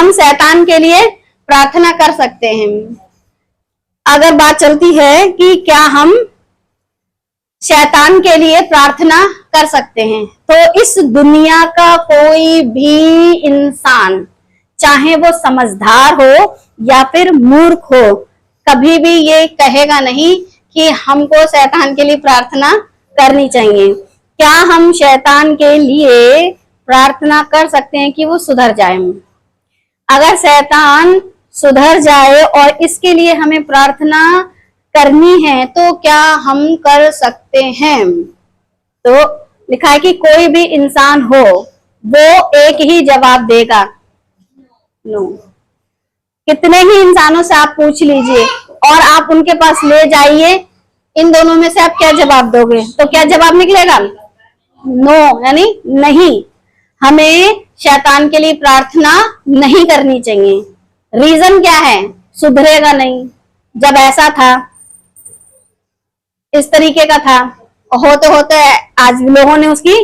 हम शैतान के लिए प्रार्थना कर सकते हैं। अगर बात चलती है कि क्या हम शैतान के लिए प्रार्थना कर सकते हैं, तो इस दुनिया का कोई भी इंसान, चाहे वो समझदार हो या फिर मूर्ख हो, कभी भी ये कहेगा नहीं कि हमको शैतान के लिए प्रार्थना करनी चाहिए। क्या हम शैतान के लिए प्रार्थना कर सकते हैं कि वो सुधर जाए? अगर शैतान सुधर जाए और इसके लिए हमें प्रार्थना करनी है तो क्या हम कर सकते हैं? तो लिखा है कि कोई भी इंसान हो वो एक ही जवाब देगा, नो। कितने ही इंसानों से आप पूछ लीजिए और आप उनके पास ले जाइए, इन दोनों में से आप क्या जवाब दोगे? तो क्या जवाब निकलेगा? नो, यानी नहीं। हमें शैतान के लिए प्रार्थना नहीं करनी चाहिए। रीजन क्या है? सुधरेगा नहीं। जब ऐसा था, इस तरीके का था, होते होते आज लोगों ने उसकी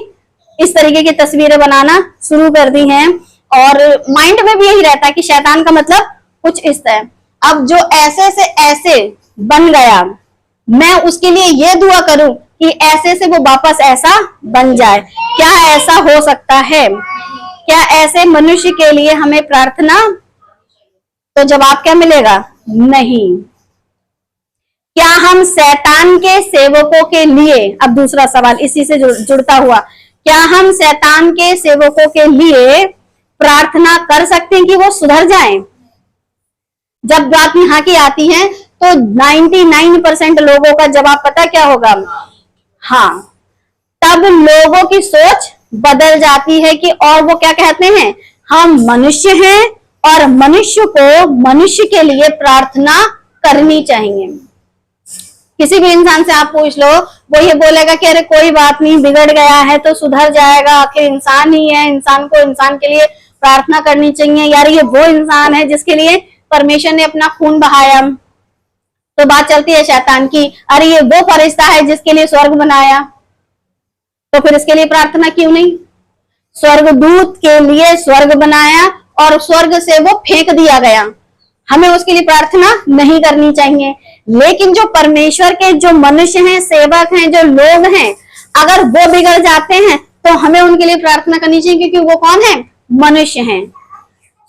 इस तरीके की तस्वीरें बनाना शुरू कर दी हैं और माइंड में भी यही रहता है कि शैतान का मतलब कुछ इस तरह। अब जो ऐसे से ऐसे बन गया, मैं उसके लिए ये दुआ करूं कि ऐसे से वो वापस ऐसा बन जाए। क्या ऐसा हो सकता है? क्या ऐसे मनुष्य के लिए हमें प्रार्थना? तो जवाब क्या मिलेगा? नहीं। क्या हम शैतान के सेवकों के लिए, अब दूसरा सवाल इसी से जुड़ता हुआ, क्या हम शैतान के सेवकों के लिए प्रार्थना कर सकते हैं कि वो सुधर जाएं? जब बात यहाँ की आती है तो 99% लोगों का जवाब पता क्या होगा? हाँ। तब लोगों की सोच बदल जाती है कि और वो क्या कहते हैं, हम मनुष्य हैं और मनुष्य को मनुष्य के लिए प्रार्थना करनी चाहिए। किसी भी इंसान से आप पूछ लो, वो ये बोलेगा कि अरे कोई बात नहीं, बिगड़ गया है तो सुधर जाएगा, आखिर इंसान ही है, इंसान को इंसान के लिए प्रार्थना करनी चाहिए। यार ये वो इंसान है जिसके लिए परमेश्वर ने अपना खून बहाया। तो बात चलती है शैतान की, अरे ये वो फरिश्ता है जिसके लिए स्वर्ग बनाया, तो फिर इसके लिए प्रार्थना क्यों नहीं? स्वर्गदूत के लिए स्वर्ग बनाया और स्वर्ग से वो फेंक दिया गया, हमें उसके लिए प्रार्थना नहीं करनी चाहिए। लेकिन जो परमेश्वर के जो मनुष्य हैं, सेवक हैं, जो लोग हैं, अगर वो बिगड़ जाते हैं तो हमें उनके लिए प्रार्थना करनी चाहिए, क्योंकि वो कौन है? मनुष्य हैं।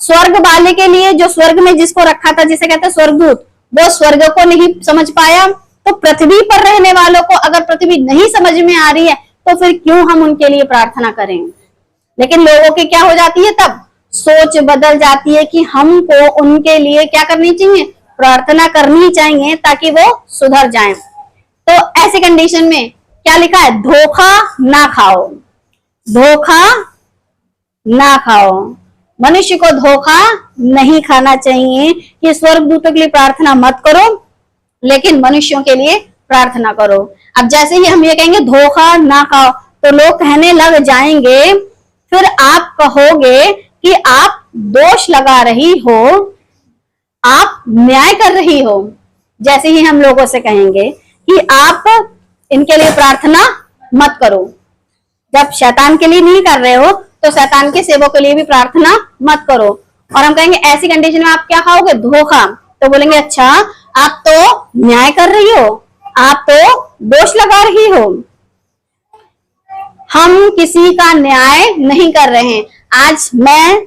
स्वर्ग वाले के लिए, जो स्वर्ग में जिसको रखा था, जिसे कहते हैं स्वर्गदूत, वो स्वर्ग को नहीं समझ पाया, तो पृथ्वी पर रहने वालों को अगर पृथ्वी नहीं समझ में आ रही है तो फिर क्यों हम उनके लिए प्रार्थना करें? लेकिन लोगों की क्या हो जाती है, तब सोच बदल जाती है कि हमको उनके लिए क्या करनी चाहिए? प्रार्थना करनी चाहिए ताकि वो सुधर जाएं। तो ऐसी कंडीशन में क्या लिखा है? धोखा ना खाओ, धोखा ना खाओ। मनुष्य को धोखा नहीं खाना चाहिए कि स्वर्गदूतों के लिए प्रार्थना मत करो, लेकिन मनुष्यों के लिए प्रार्थना करो। अब जैसे ही हम ये कहेंगे धोखा ना खाओ, तो लोग कहने लग जाएंगे, फिर आप कहोगे कि आप दोष लगा रही हो, आप न्याय कर रही हो। जैसे ही हम लोगों से कहेंगे कि आप इनके लिए प्रार्थना मत करो, जब शैतान के लिए नहीं कर रहे हो तो शैतान के सेवकों के लिए भी प्रार्थना मत करो। और हम कहेंगे ऐसी कंडीशन में आप क्या खाओगे? धोखा। तो बोलेंगे अच्छा, आप तो न्याय कर रही हो, आप तो दोष लगा रही हो। हम किसी का न्याय नहीं कर रहे हैं। आज मैं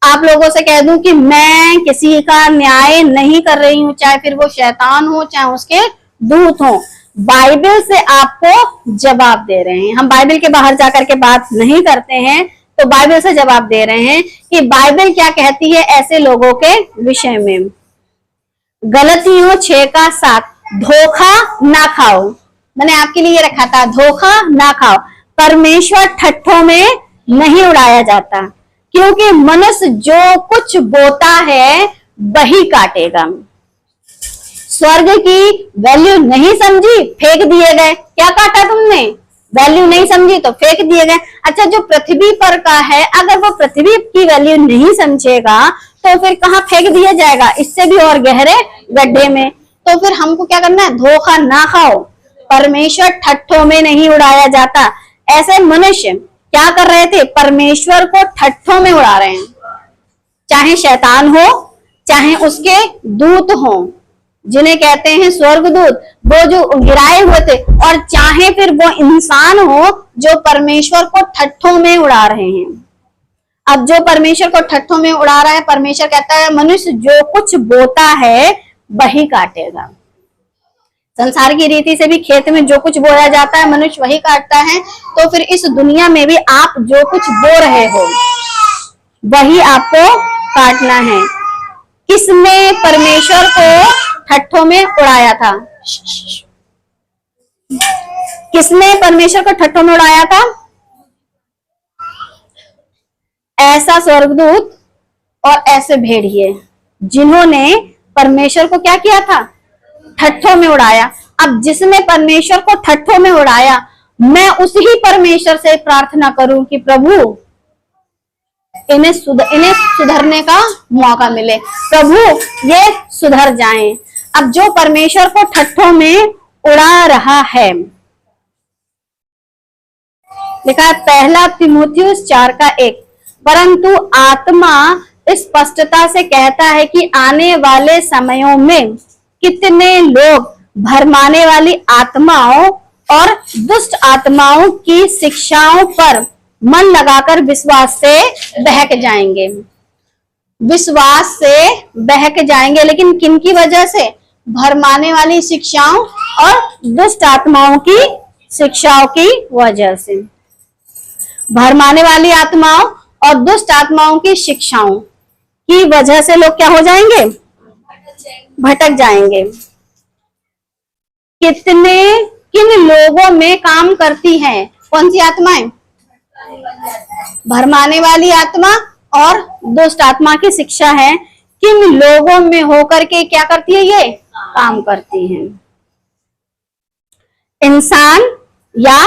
आप लोगों से कह दूं कि मैं किसी का न्याय नहीं कर रही हूं, चाहे फिर वो शैतान हो, चाहे उसके दूत हो। बाइबल से आपको जवाब दे रहे हैं। हम बाइबल के बाहर जाकर के बात नहीं करते हैं, तो बाइबल से जवाब दे रहे हैं कि बाइबल क्या कहती है ऐसे लोगों के विषय में। गलतियों 6:7, धोखा ना खाओ। मैंने आपके लिए रखा था, धोखा ना खाओ। परमेश्वर ठट्ठों में नहीं उड़ाया जाता, क्योंकि मनुष्य जो कुछ बोता है वही काटेगा। स्वर्ग की वैल्यू नहीं समझी, फेंक दिए गए। क्या काटा तुमने? वैल्यू नहीं समझी तो फेंक दिए गए। अच्छा, जो पृथ्वी पर का है, अगर वो पृथ्वी की वैल्यू नहीं समझेगा तो फिर कहाँ फेंक दिया जाएगा? इससे भी और गहरे गड्ढे में। तो फिर हमको क्या करना है? धोखा ना खाओ। परमेश्वर ठट्ठों में नहीं उड़ाया जाता। ऐसे मनुष्य क्या कर रहे थे? परमेश्वर को ठट्ठों में उड़ा रहे हैं। चाहे शैतान हो, चाहे उसके दूत हो, जिन्हें कहते हैं स्वर्गदूत, वो जो गिराए हुए थे, और चाहे फिर वो इंसान हो जो परमेश्वर को ठट्ठों में उड़ा रहे हैं। अब जो परमेश्वर को ठट्ठों में उड़ा रहा है, परमेश्वर कहता है मनुष्य जो कुछ बोता है वही काटेगा। संसार की रीति से भी खेत में जो कुछ बोया जाता है मनुष्य वही काटता है। तो फिर इस दुनिया में भी आप जो कुछ बो रहे हो वही आपको काटना है। किसने परमेश्वर को ठट्ठों में उड़ाया था? किसने परमेश्वर को ठट्ठों में उड़ाया था? ऐसा स्वर्गदूत और ऐसे भेड़िए जिन्होंने परमेश्वर को क्या किया था? ठट्ठों में उड़ाया। अब जिसने परमेश्वर को ठट्ठों में उड़ाया, मैं उसी परमेश्वर से प्रार्थना करूं कि प्रभु इन्हें सुधरने का मौका मिले, प्रभु ये सुधर जाएं। अब जो परमेश्वर को ठट्ठों में उड़ा रहा है, लिखा है पहला तीमुथियुस 4:1, परंतु आत्मा स्पष्टता से कहता है कि आने वाले समयों में कितने लोग भरमाने वाली आत्माओं और दुष्ट आत्माओं की शिक्षाओं पर मन लगाकर विश्वास से बहक जाएंगे। विश्वास से बहक जाएंगे, लेकिन किनकी वजह से? भरमाने वाली शिक्षाओं और दुष्ट आत्माओं की शिक्षाओं की वजह से। भरमाने वाली आत्माओं और दुष्ट आत्माओं की शिक्षाओं की वजह से लोग क्या हो जाएंगे? भटक जाएंगे। किन लोगों में काम करती हैं कौन सी आत्माएं? भरमाने वाली आत्मा और दुष्ट आत्मा की शिक्षा है। किन लोगों में होकर के क्या करती है? ये काम करती हैं। इंसान या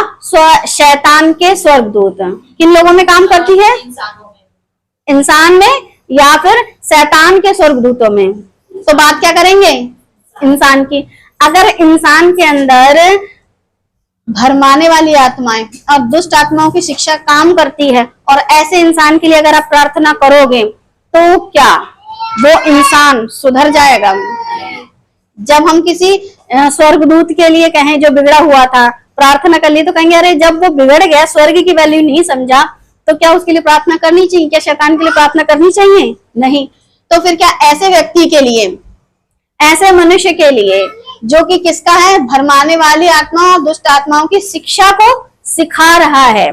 शैतान के स्वर्गदूत किन लोगों में काम करती है? इंसान में या फिर शैतान के स्वर्गदूतों में। तो बात क्या करेंगे? इंसान की। अगर इंसान के अंदर भरमाने वाली आत्माएं और दुष्ट आत्माओं की शिक्षा काम करती है, और ऐसे इंसान के लिए अगर आप प्रार्थना करोगे तो क्या वो इंसान सुधर जाएगा? जब हम किसी स्वर्गदूत के लिए कहें जो बिगड़ा हुआ था, प्रार्थना कर ली, तो कहेंगे अरे जब वो बिगड़ गया, स्वर्ग की वैल्यू नहीं समझा, तो क्या उसके लिए प्रार्थना करनी चाहिए? क्या शैतान के लिए प्रार्थना करनी चाहिए? नहीं। तो फिर क्या ऐसे व्यक्ति के लिए, ऐसे मनुष्य के लिए जो कि किसका है? भरमाने वाली आत्मा और दुष्ट आत्माओं की शिक्षा को सिखा रहा है,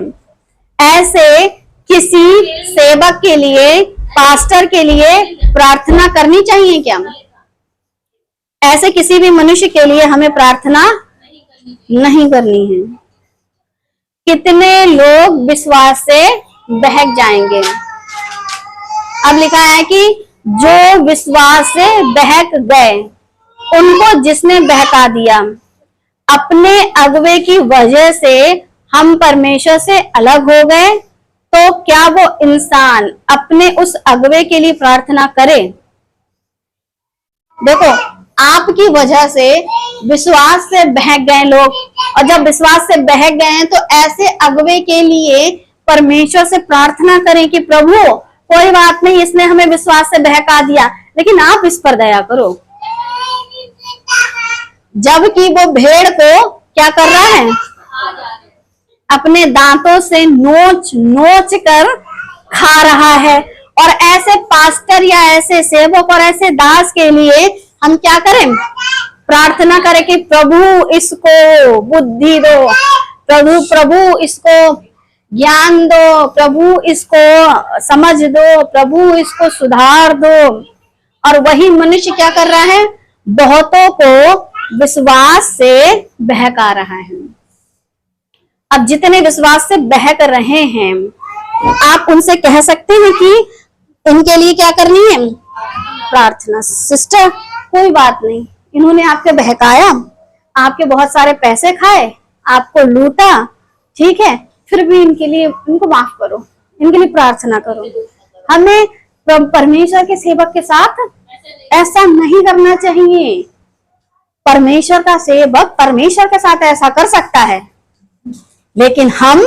ऐसे किसी सेवक के लिए, पास्टर के लिए प्रार्थना करनी चाहिए क्या? ऐसे किसी भी मनुष्य के लिए हमें प्रार्थना नहीं करनी है। कितने लोग विश्वास से बहक जाएंगे? अब लिखा है कि जो विश्वास से बहक गए उनको जिसने बहका दिया। अपने अगुवे की वजह से हम परमेश्वर से अलग हो गए, तो क्या वो इंसान अपने उस अगुवे के लिए प्रार्थना करे? देखो, आपकी वजह से विश्वास से बहक गए लोग, और जब विश्वास से बहक गए हैं तो ऐसे अगुवे के लिए परमेश्वर से प्रार्थना करें कि प्रभु कोई बात नहीं, इसने हमें विश्वास से बहका दिया, लेकिन आप इस पर दया करो। जबकि वो भेड़ को क्या कर रहा है? अपने दांतों से नोच नोच कर खा रहा है। और ऐसे पास्टर या ऐसे सेवक और ऐसे दास के लिए हम क्या करें? प्रार्थना करें कि प्रभु इसको बुद्धि दो, प्रभु इसको ज्ञान दो, प्रभु इसको समझ दो, प्रभु इसको सुधार दो। और वही मनुष्य क्या कर रहा है? बहुतों को विश्वास से बहका रहा है। अब जितने विश्वास से बहक रहे हैं, आप उनसे कह सकते हैं कि इनके लिए क्या करनी है? प्रार्थना। सिस्टर कोई बात नहीं, इन्होंने आपके बहकाया, आपके बहुत सारे पैसे खाए, आपको लूटा, ठीक है, फिर भी इनके लिए, इनको माफ करो, इनके लिए प्रार्थना करो। हमें परमेश्वर के सेवक के साथ ऐसा नहीं करना चाहिए। परमेश्वर का सेवक परमेश्वर के साथ ऐसा कर सकता है, लेकिन हम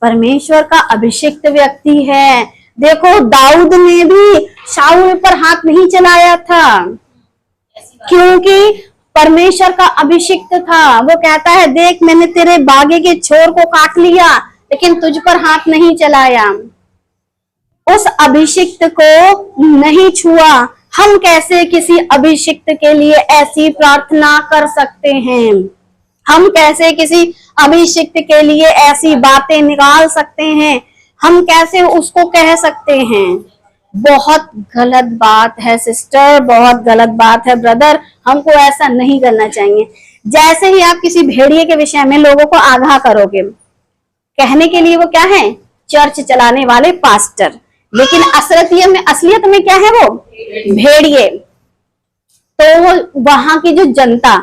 परमेश्वर का अभिषिक्त व्यक्ति है, देखो दाऊद ने भी शाऊल पर हाथ नहीं चलाया था, क्योंकि परमेश्वर का अभिषिक्त था। वो कहता है देख मैंने तेरे बागे के छोर को काट लिया, लेकिन तुझ पर हाथ नहीं चलाया, उस अभिषिक्त को नहीं छुआ। हम कैसे किसी अभिषिक्त के लिए ऐसी प्रार्थना कर सकते हैं? हम कैसे किसी अभिषिक्त के लिए ऐसी बातें निकाल सकते हैं? हम कैसे उसको कह सकते हैं? बहुत गलत बात है सिस्टर, बहुत गलत बात है ब्रदर। हमको ऐसा नहीं करना चाहिए। जैसे ही आप किसी भेड़िए के विषय में लोगों को आगाह करोगे, कहने के लिए वो क्या है? चर्च चलाने वाले पास्टर, लेकिन असलियत में क्या है? वो भेड़िए। तो वहां की जो जनता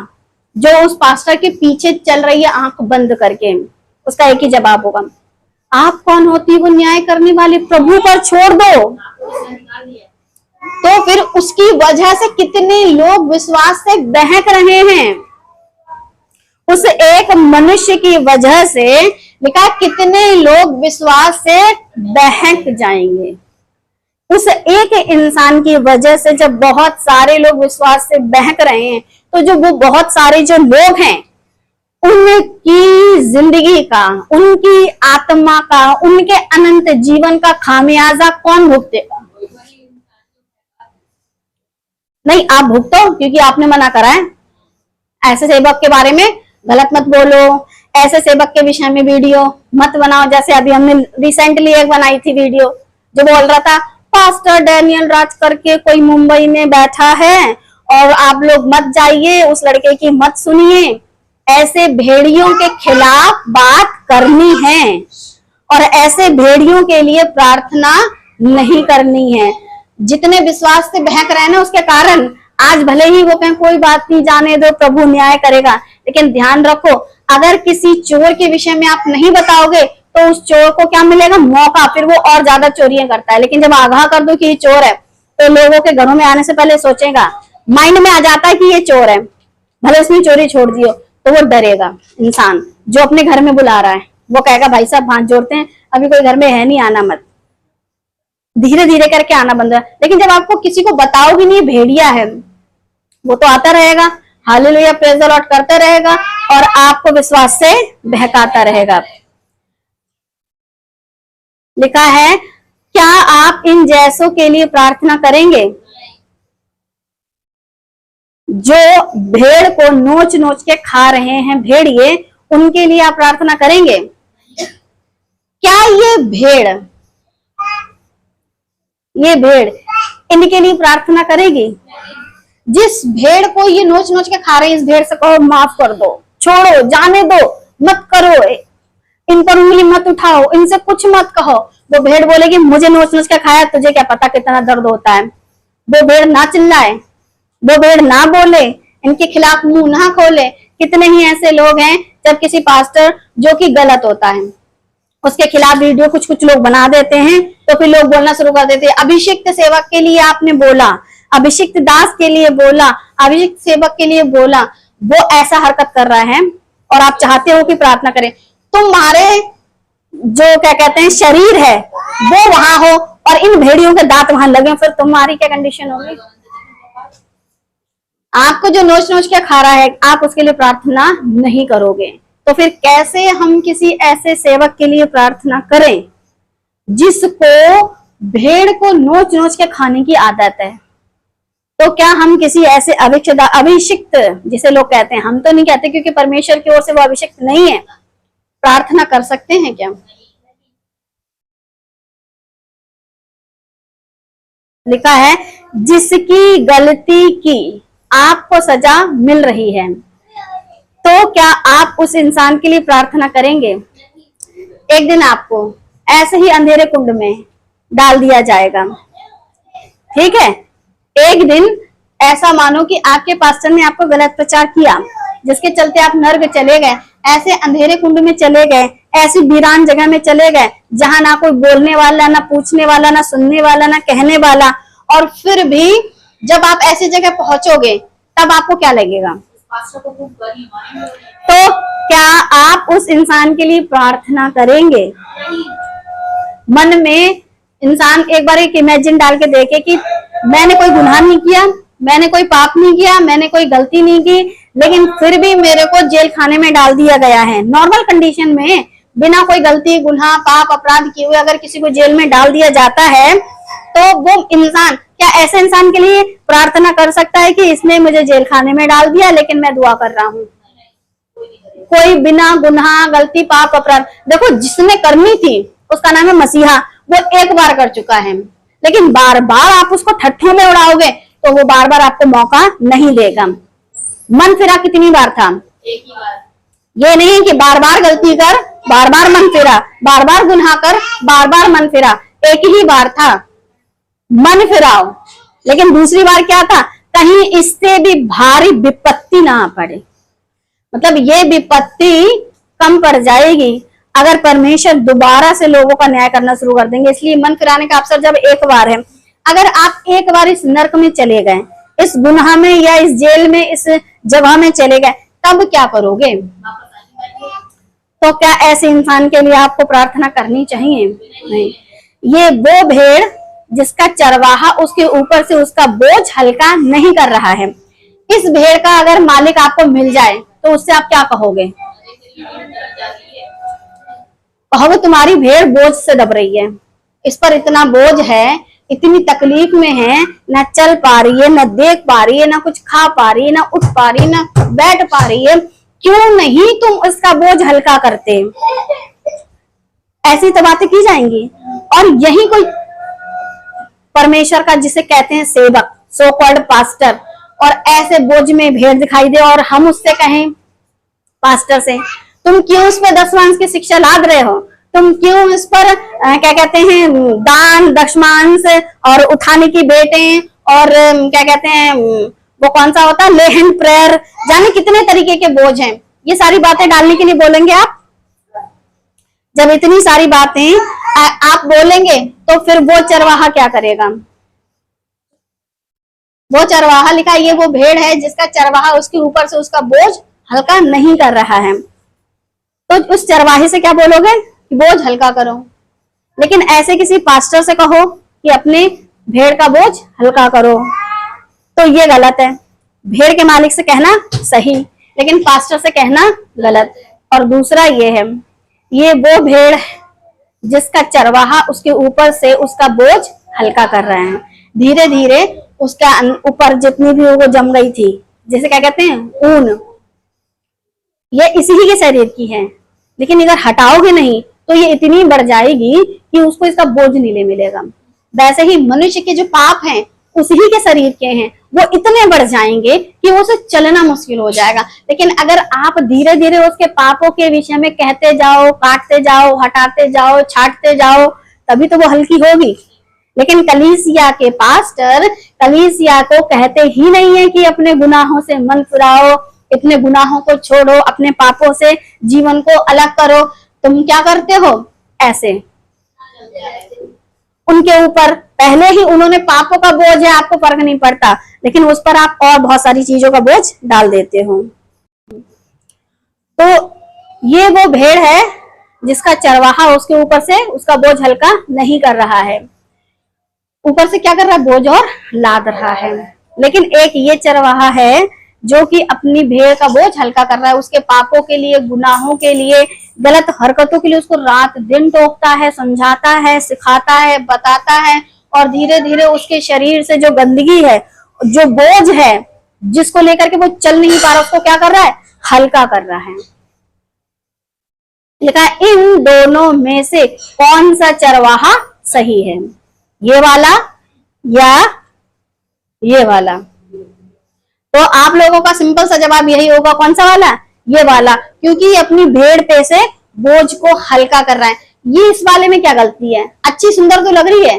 जो उस पास्टर के पीछे चल रही है आंख बंद करके, उसका एक ही जवाब होगा, आप कौन होती वो न्याय करने वाली? प्रभु पर छोड़ दो। तो फिर उसकी वजह से कितने लोग विश्वास से बहक रहे हैं। उस एक मनुष्य की वजह से लिखा कितने लोग विश्वास से बहक जाएंगे। उस एक इंसान की वजह से जब बहुत सारे लोग विश्वास से बहक रहे हैं, तो जो वो बहुत सारे जो लोग हैं, उनकी जिंदगी का, उनकी आत्मा का, उनके अनंत जीवन का खामियाजा कौन भुगतेगा? नहीं, आप भुगतो, क्योंकि आपने मना करा है। ऐसे सेवक के बारे में गलत मत बोलो, ऐसे सेवक के विषय में वीडियो मत बनाओ। जैसे अभी हमने रिसेंटली एक बनाई थी वीडियो, जो बोल रहा था पास्टर डैनियल राज करके कोई मुंबई में बैठा है और आप लोग मत जाइए, उस लड़के की मत सुनिए। ऐसे भेड़ियों के खिलाफ बात करनी है और ऐसे भेड़ियों के लिए प्रार्थना नहीं करनी है। जितने विश्वास से बहक रहे ना, उसके कारण आज भले ही वो कहें कोई बात नहीं, जाने दो, प्रभु न्याय करेगा, लेकिन ध्यान रखो, अगर किसी चोर के विषय में आप नहीं बताओगे तो उस चोर को क्या मिलेगा? मौका, फिर वो और ज्यादा चोरियां करता है। लेकिन जब आगाह कर दो कि ये चोर है, तो लोगों के घरों में आने से पहले सोचेगा, माइंड में आ जाता है कि ये चोर है, भले उसने चोरी छोड़ दियो, तो वो डरेगा। इंसान जो अपने घर में बुला रहा है वो कहेगा भाई साहब हाथ जोड़ते हैं, अभी कोई घर में है नहीं, आना मत, धीरे धीरे करके आना बंद है। लेकिन जब आपको किसी को बताओगे नहीं भेड़िया है, वो तो आता रहेगा, हालेलुया प्रेज द लॉर्ड करता रहेगा और आपको विश्वास से बहकाता रहेगा। लिखा है, क्या आप इन जैसों के लिए प्रार्थना करेंगे जो भेड़ को नोच नोच के खा रहे हैं? भेड़िए, उनके लिए आप प्रार्थना करेंगे? क्या ये भेड़ इनके लिए प्रार्थना करेगी? जिस भेड़ को ये नोच नोच के खा रहे हैं, इस भेड़ से कहो माफ कर दो, छोड़ो, जाने दो, मत करो, इन पर उंगली मत उठाओ, इनसे कुछ मत कहो। वो भेड़ बोलेगी मुझे नोच नोच के खाया, तुझे क्या पता कितना दर्द होता है। वो भेड़ ना चिल्लाए, वो भेड़ ना बोले, इनके खिलाफ मुंह ना खोले। कितने ही ऐसे लोग हैं, जब किसी पास्टर जो कि गलत होता है उसके खिलाफ वीडियो कुछ कुछ लोग बना देते हैं, तो फिर लोग बोलना शुरू कर देते हैं, अभिषिक्त सेवक के लिए आपने बोला, अभिषिक्त दास के लिए बोला, अभिषिक्त सेवक के लिए बोला, वो ऐसा हरकत कर रहा है और आप चाहते हो कि प्रार्थना करें। तुम्हारे जो क्या कहते हैं शरीर है वो वहां हो और इन भेड़ियों के दांत वहां लगे, फिर तुम्हारी क्या कंडीशन होगी? आपको जो नोच नोच के खा रहा है, आप उसके लिए प्रार्थना नहीं करोगे, तो फिर कैसे हम किसी ऐसे सेवक के लिए प्रार्थना करें जिसको भेड़ को नोच नोच के खाने की आदत है? तो क्या हम किसी ऐसे अभिषिक्त, जिसे लोग कहते हैं, हम तो नहीं कहते क्योंकि परमेश्वर की ओर से वो अभिषिक्त नहीं है, प्रार्थना कर सकते हैं क्या? लिखा है, जिसकी गलती की आपको सजा मिल रही है, तो क्या आप उस इंसान के लिए प्रार्थना करेंगे? एक दिन आपको ऐसे ही अंधेरे कुंड में डाल दिया जाएगा, ठीक है? एक दिन ऐसा मानो कि आपके पास्टर ने आपको गलत प्रचार किया, जिसके चलते आप नर्क चले गए, ऐसे अंधेरे कुंड में चले गए, ऐसी वीरान जगह में चले गए जहां ना कोई बोलने वाला, ना पूछने वाला, ना सुनने वाला, ना कहने वाला। और फिर भी जब आप ऐसी जगह पहुंचोगे तब आपको क्या लगेगा? तो क्या आप उस इंसान के लिए प्रार्थना करेंगे? मन में इंसान एक बार एक इमेजिन डाल के देखे कि मैंने कोई गुनाह नहीं किया, मैंने कोई पाप नहीं किया, मैंने कोई गलती नहीं की, लेकिन फिर भी मेरे को जेल खाने में डाल दिया गया है। नॉर्मल कंडीशन में बिना कोई गलती, गुनाह, पाप, अपराध किए हुए अगर किसी को जेल में डाल दिया जाता है तो वो इंसान, क्या ऐसे इंसान के लिए प्रार्थना कर सकता है कि इसने मुझे जेल खाने में डाल दिया लेकिन मैं दुआ कर रहा हूँ? कोई बिना गुनाह, गलती, पाप, अपराध, देखो जिसने करनी थी उसका नाम है मसीहा, वो एक बार कर चुका है, लेकिन बार बार आप उसको ठट्ठों में उड़ाओगे तो वो बार बार आपको मौका नहीं देगा। मन फिरा कितनी बार था? एक ही बार। ये नहीं कि बार बार गलती कर, बार बार मन फिरा, बार बार गुनाह कर, बार बार मन फिरा, एक ही बार था मन फिराओ। लेकिन दूसरी बार क्या था? कहीं इससे भी भारी विपत्ति ना आ पड़े, मतलब ये विपत्ति कम पड़ जाएगी अगर परमेश्वर दोबारा से लोगों का न्याय करना शुरू कर देंगे। इसलिए मन फिराने का अवसर जब एक बार है, अगर आप एक बार इस नर्क में चले गए, इस गुनाह में या इस जेल में, इस जगह में चले गए, तब क्या करोगे? तो क्या ऐसे इंसान के लिए आपको प्रार्थना करनी चाहिए? नहीं। ये वो भेड़ जिसका चरवाहा उसके ऊपर से उसका बोझ हल्का नहीं कर रहा है। इस भेड़ का अगर मालिक आपको मिल जाए तो उससे आप क्या कहोगे? कहोगे तुम्हारी भेड़ बोझ से दब रही है, इस पर इतना बोझ है, इतनी तकलीफ में है, ना चल पा रही है, ना देख पा रही है, ना कुछ खा पा रही है, ना उठ पा रही है, ना बैठ पा रही है, क्यों नहीं तुम इसका बोझ हल्का करते? ऐसी तो बातें की जाएंगी। और यही कोई परमेश्वर का जिसे कहते हैं सेवक, सो कॉल्ड पास्टर, और ऐसे बोझ में भेड़ दिखाई दे और हम उससे कहें पास्टर से, तुम क्यों इस पर 10 मांस की शिक्षा लाद रहे हो? तुम क्यों इस पर क्या कहते हैं दान, दशमांश और उठाने की बेटें और क्या कहते हैं वो कौन सा होता है लेहन प्रेयर, जाने कितने तरीके के बोझ हैं, ये सारी बातें डालने के लिए बोलेंगे आप? जब इतनी सारी बातें आप बोलेंगे तो फिर वो चरवाहा क्या करेगा? वो चरवाहा लिखा, ये वो भेड़ है जिसका चरवाहा उसके ऊपर से उसका बोझ हल्का नहीं कर रहा है। तो उस चरवाहे से क्या बोलोगे? बोझ हल्का करो। लेकिन ऐसे किसी पास्टर से कहो कि अपने भेड़ का बोझ हल्का करो, तो ये गलत है। भेड़ के मालिक से कहना सही, लेकिन पास्टर से कहना गलत। और दूसरा ये है, ये वो भेड़ जिसका चरवाहा उसके ऊपर से उसका बोझ हल्का कर रहे हैं। धीरे धीरे उसका ऊपर जितनी भी वो जम गई थी, जैसे क्या कहते हैं ऊन, ये इसी ही के शरीर की है, लेकिन अगर हटाओगे नहीं तो ये इतनी बढ़ जाएगी कि उसको इसका बोझ नहीं मिलेगा। वैसे ही मनुष्य के जो पाप हैं उसी के शरीर के हैं, वो इतने बढ़ जाएंगे कि उसे चलना मुश्किल हो जाएगा। लेकिन अगर आप धीरे धीरे उसके पापों के विषय में कहते जाओ, काटते जाओ, हटाते जाओ, छाटते जाओ, तभी तो वो हल्की होगी। लेकिन कलीसिया के पास्टर कलीसिया को कहते ही नहीं है कि अपने गुनाहों से मन फिराओ, इतने गुनाहों को छोड़ो, अपने पापों से जीवन को अलग करो। तुम क्या करते हो? ऐसे उनके ऊपर पहले ही उन्होंने पापों का बोझ है, आपको फर्क नहीं पड़ता, लेकिन उस पर आप और बहुत सारी चीजों का बोझ डाल देते हो। तो ये वो भेड़ है जिसका चरवाहा उसके ऊपर से उसका बोझ हल्का नहीं कर रहा है, ऊपर से क्या कर रहा है? बोझ और लाद रहा है। लेकिन एक ये चरवाहा है जो कि अपनी भेड़ का बोझ हल्का कर रहा है, उसके पापों के लिए, गुनाहों के लिए, गलत हरकतों के लिए उसको रात दिन टोकता है, समझाता है, सिखाता है, बताता है, और धीरे धीरे उसके शरीर से जो गंदगी है, जो बोझ है, जिसको लेकर के वो चल नहीं पा रहा, उसको क्या कर रहा है? हल्का कर रहा है। लिखा है इन दोनों में से कौन सा चरवाहा सही है, ये वाला या ये वाला? तो आप लोगों का सिंपल सा जवाब यही होगा, कौन सा वाला? ये वाला, क्योंकि ये अपनी भेड़ पे से बोझ को हल्का कर रहा है। ये इस वाले में क्या गलती है? अच्छी सुंदर तो लग रही है,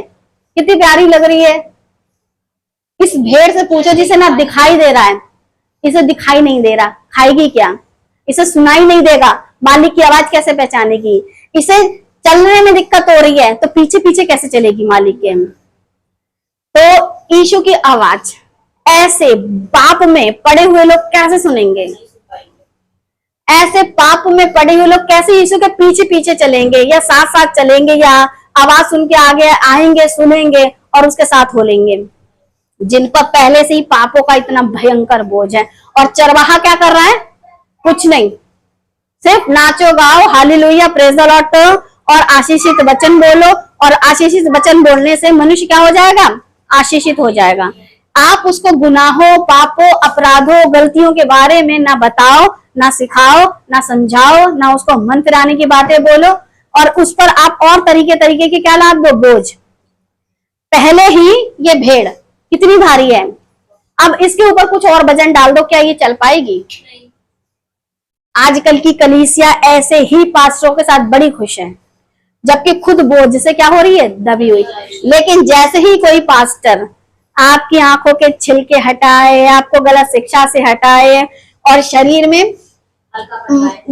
कितनी प्यारी लग रही है। इस भेड़ से पूछो जिसे ना दिखाई दे रहा है, इसे दिखाई नहीं दे रहा, खाएगी क्या? इसे सुनाई नहीं देगा, मालिक की आवाज कैसे पहचानेगी? इसे चलने में दिक्कत हो रही है तो पीछे पीछे कैसे चलेगी मालिक के? तो यीशु की आवाज ऐसे पाप में पड़े हुए लोग कैसे सुनेंगे? ऐसे पाप में पड़े हुए लोग कैसे यीशु के पीछे पीछे चलेंगे, या साथ साथ चलेंगे, या आवाज सुन के आगे आएंगे, सुनेंगे और उसके साथ हो लेंगे, जिन पर पहले से ही पापों का इतना भयंकर बोझ है। और चरवाहा क्या कर रहा है? कुछ नहीं, सिर्फ नाचो गाओ, हालेलुया, प्रेज द लॉर्ड और आशीषित वचन बोलो। और आशीषित वचन बोलने से मनुष्य क्या हो जाएगा? आशीषित हो जाएगा। आप उसको गुनाहों, पापों, अपराधों, गलतियों के बारे में ना बताओ, ना सिखाओ, ना समझाओ, ना उसको मन फिराने की बातें बोलो, और उस पर आप और तरीके के क्या लाद दो? बोझ। पहले ही ये भेड़ कितनी भारी है, अब इसके ऊपर कुछ और वजन डाल दो, क्या ये चल पाएगी? आजकल की कलीसिया ऐसे ही पास्टरों के साथ बड़ी खुश है, जबकि खुद बोझ से क्या हो रही है? दबी हुई। लेकिन जैसे ही कोई पास्टर आपकी आंखों के छिलके हटाए, आपको गलत शिक्षा से हटाए, और शरीर में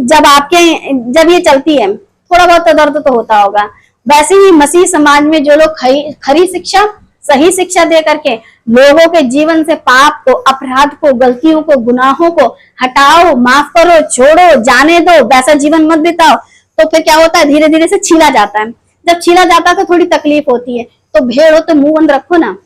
जब ये चलती है, थोड़ा बहुत तो दर्द तो होता होगा, वैसे ही मसीह समाज में जो लोग खरी शिक्षा, सही शिक्षा दे करके लोगों के जीवन से पाप को, अपराध को, गलतियों को, गुनाहों को हटाओ, माफ करो, छोड़ो, जाने दो, वैसा जीवन मत बिताओ, तो फिर क्या होता है? धीरे धीरे से छीला जाता है। जब छीला जाता है तो थोड़ी तकलीफ होती है। तो भेड़ हो तो मुंह बंद रखो ना,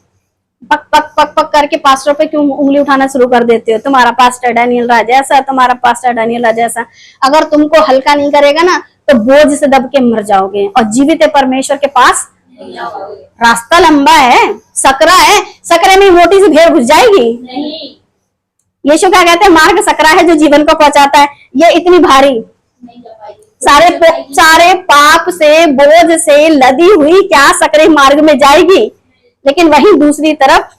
पक पक पक पक करके पास्टर पे क्यों उंगली उठाना शुरू कर देते हो? तुम्हारा पास्टर डैनियल राजा ऐसा, तुम्हारा पास्टर डैनियल राजा ऐसा। अगर तुमको हल्का नहीं करेगा ना तो बोझ से दब के मर जाओगे और जीवित परमेश्वर के पास रास्ता लंबा है, सकरा है, सकरे में मोटी सी भेड़ घुस जाएगी नहीं। यीशु क्या कहते हैं? मार्ग सकरा है जो जीवन को पहुंचाता है, ये इतनी भारी सारे पाप से, बोझ से लदी हुई क्या सकरे मार्ग में जाएगी? लेकिन वहीं दूसरी तरफ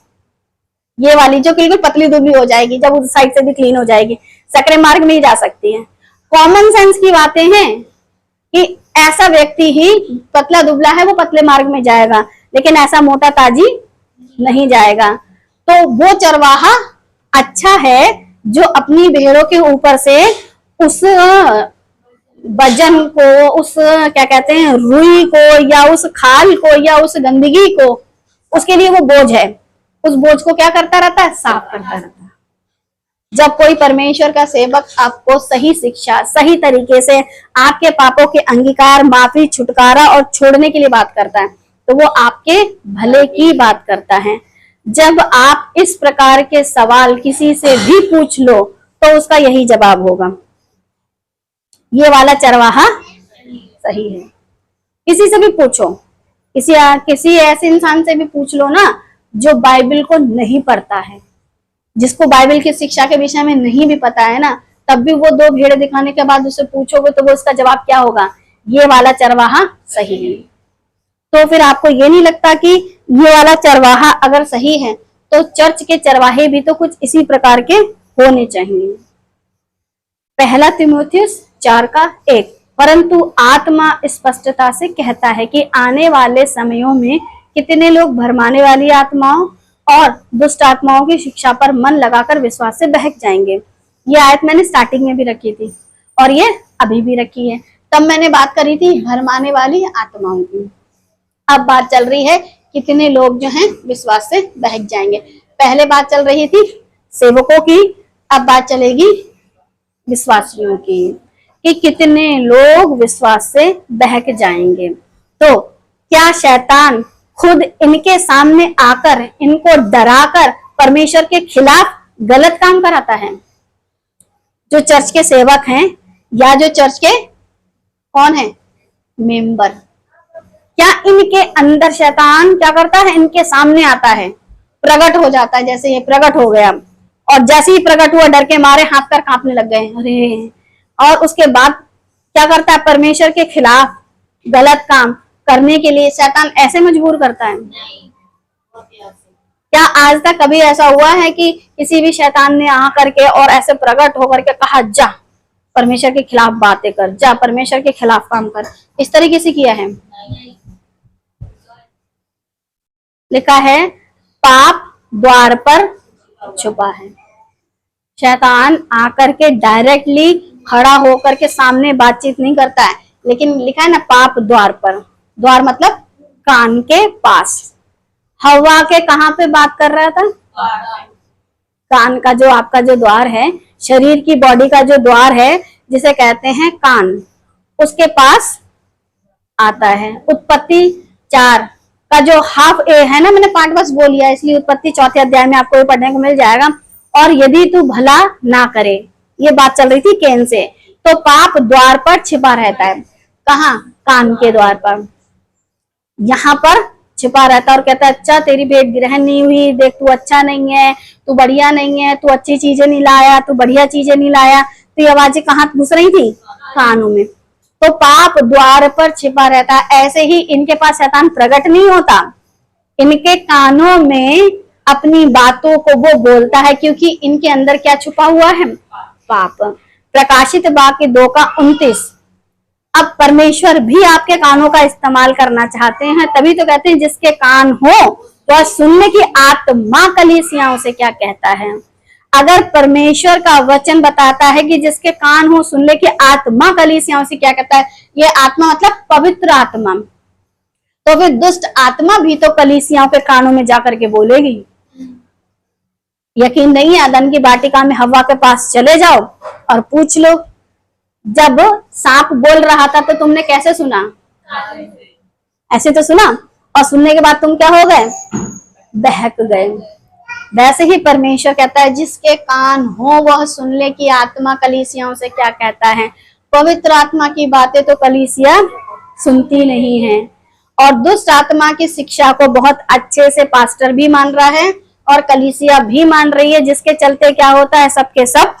ये वाली जो बिल्कुल पतली दुबली हो जाएगी, जब उस साइड से भी क्लीन हो जाएगी, सकरे मार्ग में ही जा सकती है। कॉमन सेंस की बातें हैं कि ऐसा व्यक्ति ही पतला दुबला है, वो पतले मार्ग में जाएगा, लेकिन ऐसा मोटा ताजी नहीं जाएगा। तो वो चरवाहा अच्छा है जो अपनी भेड़ों के ऊपर से उस वजन को, उस क्या कहते हैं, रुई को या उस खाल को या उस गंदगी को, उसके लिए वो बोझ है, उस बोझ को क्या करता रहता है? साफ करता रहता है। जब कोई परमेश्वर का सेवक आपको सही शिक्षा, सही तरीके से आपके पापों के अंगीकार, माफी, छुटकारा और छोड़ने के लिए बात करता है, तो वो आपके भले की बात करता है। जब आप इस प्रकार के सवाल किसी से भी पूछ लो तो उसका यही जवाब होगा, ये वाला चरवाहा सही है। किसी से भी पूछो, किसी ऐसे इंसान से भी पूछ लो ना जो बाइबल को नहीं पढ़ता है, जिसको बाइबल की शिक्षा के विषय में नहीं भी पता है ना, तब भी वो दो भेड़ दिखाने के बाद उससे पूछोगे तो वो उसका जवाब क्या होगा? ये वाला चरवाहा सही है। तो फिर आपको ये नहीं लगता कि ये वाला चरवाहा अगर सही है तो चर्च के चरवाहे भी तो कुछ इसी प्रकार के होने चाहिए। पहला तीमुथियुस 4:1, परंतु आत्मा स्पष्टता से कहता है कि आने वाले समयों में कितने लोग भरमाने वाली आत्माओं और दुष्ट आत्माओं की शिक्षा पर मन लगाकर विश्वास से बहक जाएंगे। ये आयत मैंने स्टार्टिंग में भी रखी थी और ये अभी भी रखी है। तब मैंने बात करी थी भरमाने वाली आत्माओं की, अब बात चल रही है कितने लोग जो हैं विश्वास से बहक जाएंगे। पहले बात चल रही थी सेवकों की, अब बात चलेगी विश्वासियों की कि कितने लोग विश्वास से बहक जाएंगे। तो क्या शैतान खुद इनके सामने आकर इनको डराकर परमेश्वर के खिलाफ गलत काम कराता है? जो चर्च के सेवक हैं या जो चर्च के कौन है मेंबर, क्या इनके अंदर शैतान क्या करता है? इनके सामने आता है, प्रकट हो जाता है। जैसे ये प्रकट हो गया और जैसे ही प्रकट हुआ डर के मारे हाथ पैर कांपने लग गए, अरे, और उसके बाद क्या करता है? परमेश्वर के खिलाफ गलत काम करने के लिए शैतान ऐसे मजबूर करता है। क्या आज तक कभी ऐसा हुआ है कि किसी भी शैतान ने आ करके और ऐसे प्रकट होकर के कहा जा परमेश्वर के खिलाफ बातें कर, जा परमेश्वर के खिलाफ काम कर, इस तरीके से किया है? लिखा है पाप द्वार पर छुपा है। शैतान आकर के डायरेक्टली खड़ा होकर के सामने बातचीत नहीं करता है, लेकिन लिखा है ना पाप द्वार पर। द्वार मतलब कान के पास। हवा के कहाँ पे बात कर रहा था? कान का जो आपका जो द्वार है, शरीर की बॉडी का जो द्वार है जिसे कहते हैं कान, उसके पास आता है। उत्पत्ति 4 का जो हाफ ए है ना, मैंने पार्ट बस बोल लिया, इसलिए उत्पत्ति 4थे अध्याय में आपको ये पढ़ने को मिल जाएगा। और यदि तू भला ना करे, ये बात चल रही थी कैन से, तो पाप द्वार पर छिपा रहता है। कहाँ? कान के द्वार पर, यहाँ पर छिपा रहता है और कहता है अच्छा तेरी भेंट ग्रहण नहीं हुई, देख तू अच्छा नहीं है, तू बढ़िया नहीं है, तू अच्छी चीजें नहीं लाया, तू बढ़िया चीजें नहीं लाया। तो ये आवाजें कहाँ घुस रही थी? कानों में। तो पाप द्वार पर छिपा रहता है। ऐसे ही इनके पास शैतान प्रकट नहीं होता, इनके कानों में अपनी बातों को वो बोलता है, क्योंकि इनके अंदर क्या छुपा हुआ है? पाप। प्रकाशित वाक्य 2:29। अब परमेश्वर भी आपके कानों का इस्तेमाल करना चाहते हैं, तभी तो कहते हैं जिसके कान हो वह सुनने की आत्मा कलीसियाओं से क्या कहता है। अगर परमेश्वर का वचन बताता है कि जिसके कान हो सुनने की आत्मा कलीसियाओं से क्या कहता है, ये आत्मा मतलब पवित्र आत्मा, तो फिर दुष्ट आत्मा भी तो कलीसियाओं के कानों में जाकर के बोलेगी। यकीन नहीं है? अदन की वाटिका में हव्वा के पास चले जाओ और पूछ लो, जब सांप बोल रहा था तो तुमने कैसे सुना? ऐसे तो सुना, और सुनने के बाद तुम क्या हो गए? बहक गए। वैसे ही परमेश्वर कहता है जिसके कान हो वह सुन ले कि आत्मा कलीसियाओं से क्या कहता है। पवित्र आत्मा की बातें तो कलीसिया सुनती नहीं है, और दुष्ट आत्मा की शिक्षा को बहुत अच्छे से पास्टर भी मान रहा है और कलीसिया भी मान रही है, जिसके चलते क्या होता है, सबके सब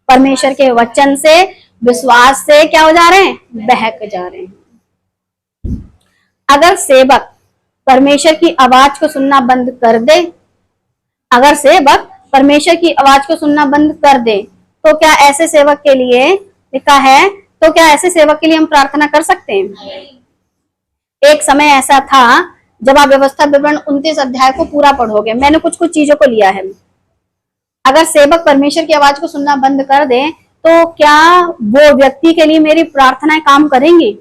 परमेश्वर के वचन से, विश्वास से क्या हो जा रहे हैं? बहक जा रहे हैं। अगर सेवक परमेश्वर की आवाज को सुनना बंद कर दे, अगर सेवक परमेश्वर की आवाज को सुनना बंद कर दे, तो क्या ऐसे सेवक के लिए लिखा है, तो क्या ऐसे सेवक के लिए हम प्रार्थना कर सकते हैं? एक समय ऐसा था जब आप व्यवस्था विवरण 29 अध्याय को पूरा पढ़ोगे, मैंने कुछ कुछ चीजों को लिया है। अगर सेवक परमेश्वर की आवाज को सुनना बंद कर दे, तो क्या वो व्यक्ति के लिए मेरी प्रार्थनाएं काम करेंगी?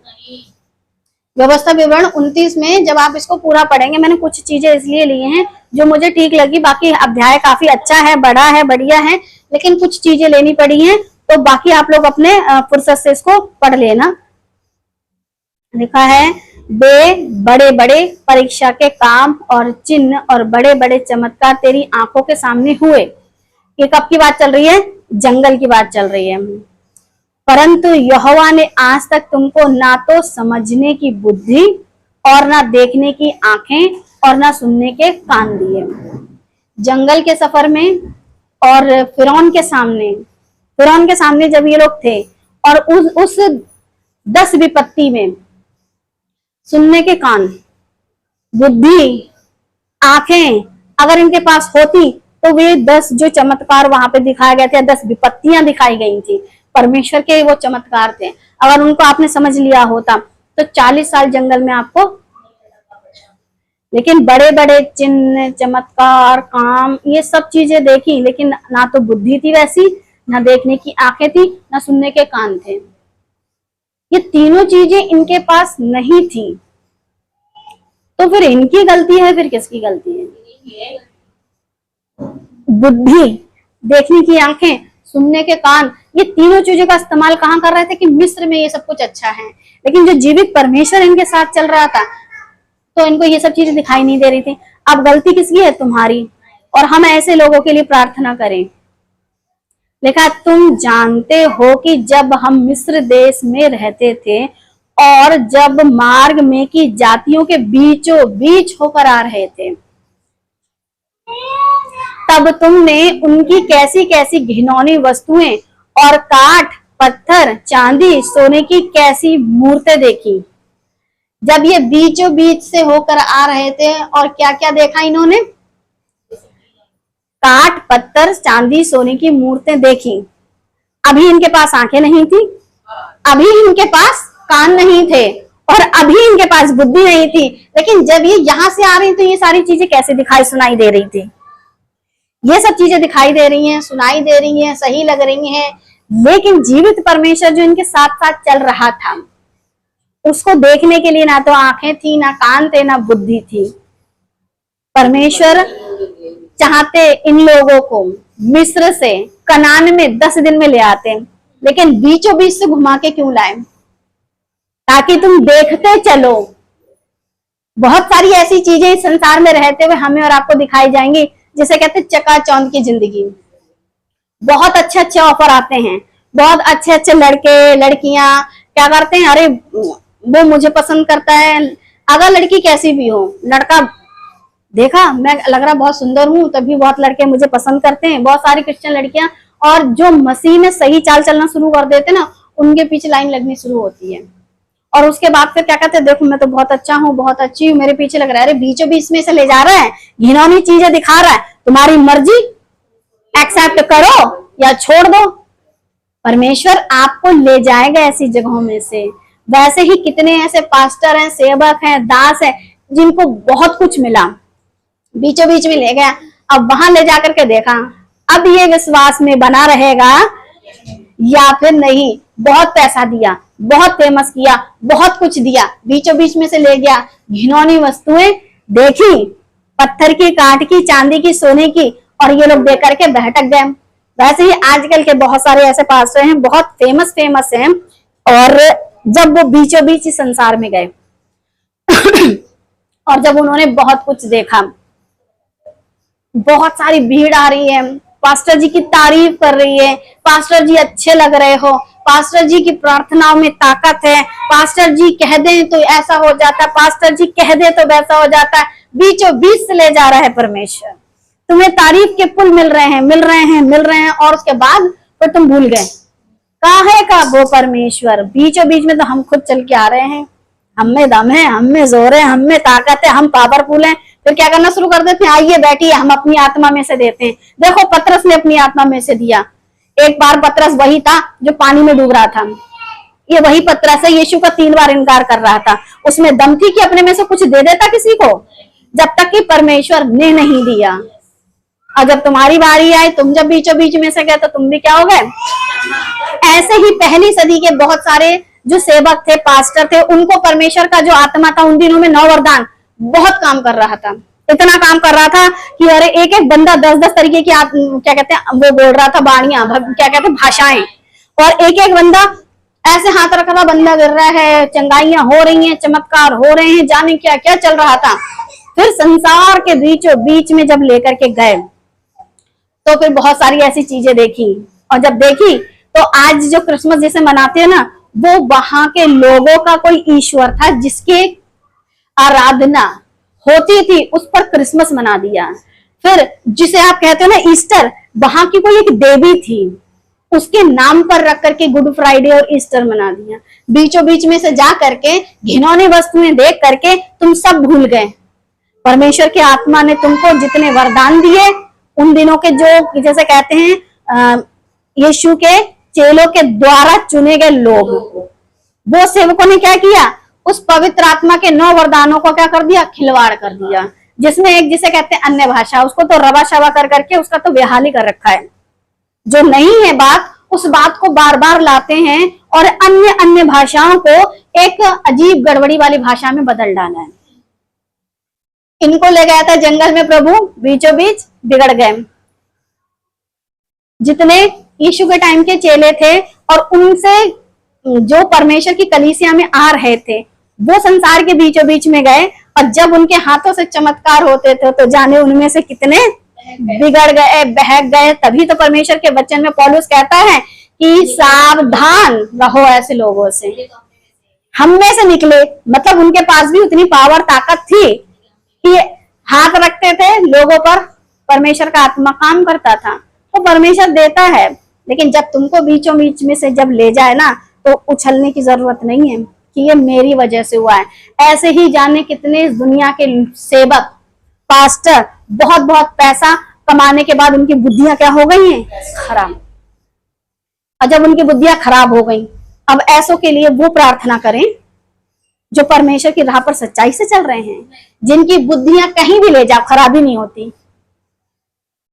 व्यवस्था विवरण 29 में जब आप इसको पूरा पढ़ेंगे, मैंने कुछ चीजें इसलिए ली हैं जो मुझे ठीक लगी, बाकी अध्याय काफी अच्छा है, बड़ा है, बढ़िया है, लेकिन कुछ चीजें लेनी पड़ी हैं, तो बाकी आप लोग अपने फुर्सत से इसको पढ़ लेना। लिखा है वे बड़े बड़े परीक्षा के काम और चिन्ह और बड़े बड़े चमत्कार तेरी आंखों के सामने हुए। ये कब की बात चल रही है? जंगल की बात चल रही है। परंतु यहोवा ने आज तक तुमको ना तो समझने की बुद्धि और ना देखने की आंखें और ना सुनने के कान दिए। जंगल के सफर में और फिरौन के सामने जब ये लोग थे, और उस 10 विपत्ति में सुनने के कान, बुद्धि, आंखें अगर इनके पास होती, तो वे 10 जो चमत्कार वहां पे दिखाए गए थे, 10 विपत्तियां दिखाई गई थी, परमेश्वर के वो चमत्कार थे, अगर उनको आपने समझ लिया होता तो 40 साल जंगल में आपको, लेकिन बड़े बड़े चिन्ह, चमत्कार, काम, ये सब चीजें देखी, लेकिन ना तो बुद्धि थी वैसी, ना देखने की आंखें थी, ना सुनने के कान थे। ये तीनों चीजें इनके पास नहीं थी, तो फिर इनकी गलती है? फिर किसकी गलती है? बुद्धि, देखने की आंखें, सुनने के कान, ये तीनों चीजों का इस्तेमाल कहाँ कर रहे थे? कि मिस्र में ये सब कुछ अच्छा है, लेकिन जो जीवित परमेश्वर इनके साथ चल रहा था, तो इनको ये सब चीजें दिखाई नहीं दे रही थी। अब गलती किसकी है? तुम्हारी। और हम ऐसे लोगों के लिए प्रार्थना करें। लिखा तुम जानते हो कि जब हम मिस्र देश में रहते थे और जब मार्ग में की जातियों के बीचों बीच होकर आ रहे थे, तब तुमने उनकी कैसी कैसी घिनौनी वस्तुएं और काठ, पत्थर, चांदी, सोने की कैसी मूर्तें देखी। जब ये बीचों बीच से होकर आ रहे थे, और क्या क्या देखा इन्होंने? काठ, पत्थर, चांदी, सोने की मूर्तें देखी। अभी इनके पास आंखें नहीं थी, अभी इनके पास कान नहीं थे, और अभी इनके पास बुद्धि नहीं थी, लेकिन जब ये यहां से आ रही तो ये सारी चीजें कैसे दिखाई सुनाई दे रही थी? ये सब चीजें दिखाई दे रही हैं, सुनाई दे रही हैं, सही लग रही हैं, लेकिन जीवित परमेश्वर जो इनके साथ साथ चल रहा था, उसको देखने के लिए ना तो आंखें थी, ना कान थे, ना बुद्धि थी। परमेश्वर चाहते इन लोगों को मिस्र से कनान में 10 दिन में ले आते, लेकिन बीचों बीच से घुमा के क्यों लाए? ताकि तुम देखते चलो, बहुत सारी ऐसी चीजें इस संसार में रहते हुए हमें और आपको दिखाई जाएंगी, जिसे कहते हैं चकाचौंध की जिंदगी। बहुत अच्छे अच्छे ऑफर आते हैं, बहुत अच्छे अच्छे लड़के लड़कियां क्या करते हैं, अरे वो मुझे पसंद करता है, अगर लड़की कैसी भी हो, लड़का देखा मैं लग रहा बहुत सुंदर हूं तभी बहुत लड़के मुझे पसंद करते हैं। बहुत सारी क्रिश्चियन लड़कियां और जो मसीह में सही चाल चलना शुरू कर देते ना, उनके पीछे लाइन लगनी शुरू होती है। और उसके बाद फिर क्या कहते हैं, देखो मैं तो बहुत अच्छा हूँ, बहुत अच्छी हूँ, मेरे पीछे लग रहा है, अरे बीचों बीच में से ले जा रहा है, घिनौनी चीजें दिखा रहा है, तुम्हारी मर्जी, एक्सेप्ट करो या छोड़ दो। परमेश्वर आपको ले जाएगा ऐसी जगहों में से। वैसे ही कितने ऐसे पास्टर हैं, सेवक हैं, दास हैं, जिनको बहुत कुछ मिला, बीचों बीच में ले गया, अब वहां ले जाकर के देखा अब ये विश्वास में बना रहेगा या फिर नहीं। बहुत पैसा दिया, बहुत फेमस किया, बहुत कुछ दिया, बीचों बीच में से ले गया, घिनौनी वस्तुएं देखी, पत्थर की, कांट की, चांदी की, सोने की, और ये लोग देख करके बहटक गए। वैसे ही आजकल के बहुत सारे ऐसे पास्टर हैं, बहुत फेमस हैं, और जब वो बीचों बीच इस संसार में गए और जब उन्होंने बहुत कुछ देखा, बहुत सारी भीड़ आ रही है, पास्टर जी की तारीफ कर रही है, पास्टर जी अच्छे लग रहे हो, पास्टर जी की प्रार्थनाओं में ताकत है, पास्टर जी कह दें तो ऐसा हो जाता है, पास्टर जी कह दे तो वैसा हो जाता है, बीचों बीच से ले जा रहा है परमेश्वर। तुम्हें तारीफ के पुल मिल रहे हैं, और उसके बाद फिर तुम भूल गए काहे का वो परमेश्वर। बीचों बीच में तो हम खुद चल के आ रहे हैं, हम में दम है, हम में जोर है, हम में ताकत है, हम पावरफुल हैं। फिर क्या करना शुरू कर देते हैं, आइए बैठिए, हम अपनी आत्मा में से देते हैं। देखो पतरस ने अपनी आत्मा में से दिया। एक बार पतरस वही था जो पानी में डूब रहा था, ये वही पतरस है, यीशु का 3 बार इनकार कर रहा था। उसमें दम थी कि अपने में से कुछ दे देता किसी को, जब तक कि परमेश्वर ने नहीं दिया। और जब तुम्हारी बारी आई, तुम जब बीचों बीच में से गए तो तुम भी क्या हो गए। ऐसे ही पहली सदी के बहुत सारे जो सेवक थे, पास्टर थे, उनको परमेश्वर का जो आत्मा था, उन दिनों में 9 वरदान बहुत काम कर रहा था। इतना काम कर रहा था कि अरे एक एक बंदा 10-10 तरीके की क्या कहते हैं वो बोल रहा था, बाणियां, क्या कहते हैं भाषाएं, और एक एक बंदा ऐसे हाथ रख रहा, बंदा गिर रहा है, चंगाइयां हो रही हैं, चमत्कार हो रहे हैं, जाने क्या क्या चल रहा था। फिर संसार के बीचों बीच में जब लेकर के गए तो फिर बहुत सारी ऐसी चीजें देखी, और जब देखी तो आज जो क्रिसमस जैसे मनाते हैं ना, वो वहां के लोगों का कोई ईश्वर था जिसके आराधना होती थी, उस पर क्रिसमस मना दिया। फिर जिसे आप कहते हो ना ईस्टर, वहां की कोई एक देवी थी, उसके नाम पर रख करके गुड फ्राइडे और ईस्टर मना दिया। बीचों बीच में से जा करके घिनौनी वस्तुएं देख करके तुम सब भूल गए। परमेश्वर की आत्मा ने तुमको जितने वरदान दिए, उन दिनों के जो जैसे कहते हैं यीशु के चेलों के द्वारा चुने गए लोग, वो सेवकों ने क्या किया, उस पवित्र आत्मा के 9 वरदानों को क्या कर दिया, खिलवाड़ कर दिया। जिसमें एक जिसे कहते हैं अन्य भाषा, उसको तो रवा शवा कर करके उसका तो बेहाली कर रखा है। जो नहीं है बात, उस बात को बार बार लाते हैं और अन्य अन्य भाषाओं को एक अजीब गड़बड़ी वाली भाषा में बदल डाला है। इनको ले गया था जंगल में प्रभु, बीचों बीच बिगड़ गए। जितने यीशु के टाइम के चेले थे और उनसे जो परमेश्वर की कलीसिया में आ रहे थे, वो संसार के बीचों बीच में गए, और जब उनके हाथों से चमत्कार होते थे तो जाने उनमें से कितने बिगड़ गए, बहक गए। तभी तो परमेश्वर के वचन में पौलुस कहता है कि सावधान रहो ऐसे लोगों से। हम में से निकले, मतलब उनके पास भी उतनी पावर ताकत थी कि हाथ रखते थे लोगों पर, परमेश्वर का आत्मा काम करता था। तो परमेश्वर देता है, लेकिन जब तुमको बीचों बीच में से जब ले जाए ना, तो उछलने की जरूरत नहीं है कि ये मेरी वजह से हुआ है। ऐसे ही जाने कितने इस दुनिया के सेवक, पास्टर बहुत बहुत पैसा कमाने के बाद उनकी बुद्धियां क्या हो गई हैं, खराब। और जब उनकी बुद्धियां खराब हो गई, अब ऐसों के लिए वो प्रार्थना करें जो परमेश्वर की राह पर सच्चाई से चल रहे हैं, जिनकी बुद्धियां कहीं भी ले जाओ खराब ही नहीं होती।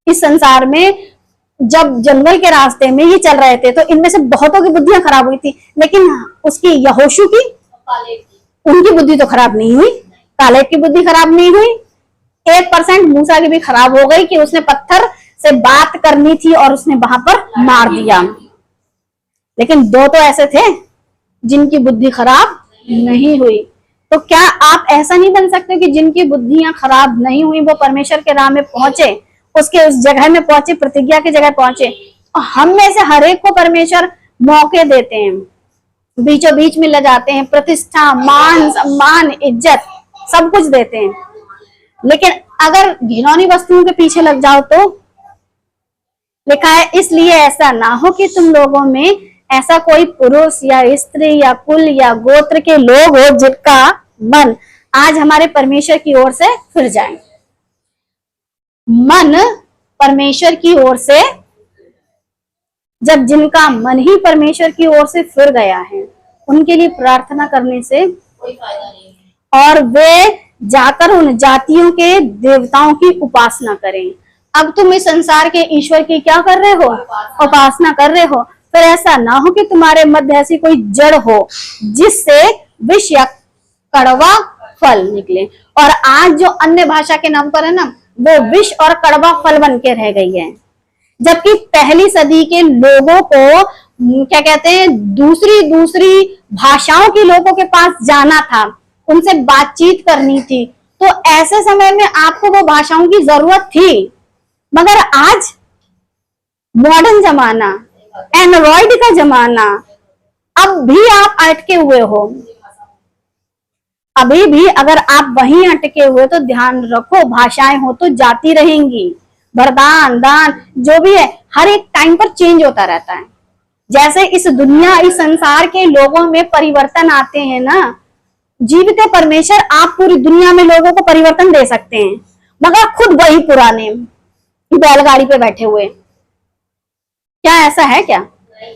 इस संसार में जब जंगल के रास्ते में ये चल रहे थे तो इनमें से बहुतों की बुद्धियां खराब हुई थी, लेकिन उसकी यहोशू की, उनकी बुद्धि तो खराब नहीं हुई, कालेब की बुद्धि खराब नहीं हुई। 1% मूसा की भी खराब हो गई कि उसने पत्थर से बात करनी थी और उसने वहां पर मार दिया। लेकिन 2 तो ऐसे थे जिनकी बुद्धि खराब नहीं हुई। तो क्या आप ऐसा नहीं बन सकते कि जिनकी बुद्धियां खराब नहीं हुई वो परमेश्वर के राह में पहुंचे, उसके उस जगह में पहुंचे, प्रतिज्ञा की जगह पहुंचे। और हम में से हर एक को परमेश्वर मौके देते हैं, बीचों बीच में ले जाते हैं, प्रतिष्ठा, मान सम्मान, इज्जत सब कुछ देते हैं। लेकिन अगर घिनौनी वस्तुओं के पीछे लग जाओ तो लिखा है, इसलिए ऐसा ना हो कि तुम लोगों में ऐसा कोई पुरुष या स्त्री या कुल या गोत्र के लोग हो जिनका मन आज हमारे परमेश्वर की ओर से फिर जाए। मन परमेश्वर की ओर से, जब जिनका मन ही परमेश्वर की ओर से फिर गया है, उनके लिए प्रार्थना करने से कोई फायदा नहीं है और वे जाकर उन जातियों के देवताओं की उपासना करें। अब तुम इस संसार के ईश्वर की क्या कर रहे हो? उपासना कर रहे हो। फिर ऐसा ना हो कि तुम्हारे मध्य ऐसी कोई जड़ हो जिससे विष या कड़वा फल निकले। और आज जो अन्य भाषा के नाम पर है ना, वो विष और कड़वा फल बन के रह गई है। जबकि पहली सदी के लोगों को क्या कहते हैं, दूसरी भाषाओं के लोगों के पास जाना था, उनसे बातचीत करनी थी। तो ऐसे समय में आपको वो भाषाओं की जरूरत थी। मगर आज मॉडर्न जमाना, एंड्रॉइड का जमाना, अब भी आप अटके हुए हो। अभी भी अगर आप वहीं अटके हुए तो ध्यान रखो, भाषाएं हो तो जाती रहेंगी। वरदान, दान जो भी है हर एक टाइम पर चेंज होता रहता है। जैसे इस दुनिया, इस संसार के लोगों में परिवर्तन आते हैं ना, जीवित परमेश्वर आप पूरी दुनिया में लोगों को परिवर्तन दे सकते हैं, मगर खुद वही पुराने बैलगाड़ी पे बैठे हुए। क्या ऐसा है क्या?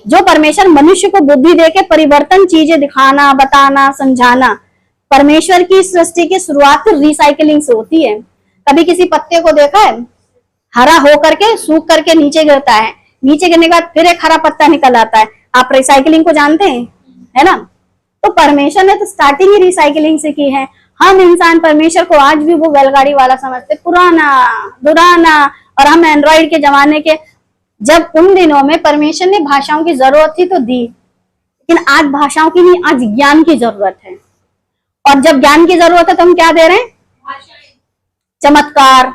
जो परमेश्वर मनुष्य को बुद्धि देके परिवर्तन चीजें दिखाना, बताना, समझाना। परमेश्वर की सृष्टि की शुरुआत रिसाइकलिंग से होती है। कभी किसी पत्ते को देखा है? हरा हो करके सूख करके नीचे गिरता है, नीचे गिरने के बाद फिर एक हरा पत्ता निकल आता है। आप रिसाइकलिंग को जानते हैं, है ना? तो परमेश्वर ने तो स्टार्टिंग ही रिसाइकलिंग से की है। हम इंसान परमेश्वर को आज भी वो बैलगाड़ी वाला समझते, पुराना, दुराना। और हम एंड्रॉइड के जमाने के, जब उन दिनों में परमेश्वर ने भाषाओं की जरूरत थी तो दी, लेकिन आज भाषाओं की नहीं, आज ज्ञान की जरूरत है। और जब ज्ञान की जरूरत है तो हम क्या दे रहे हैं? चमत्कार।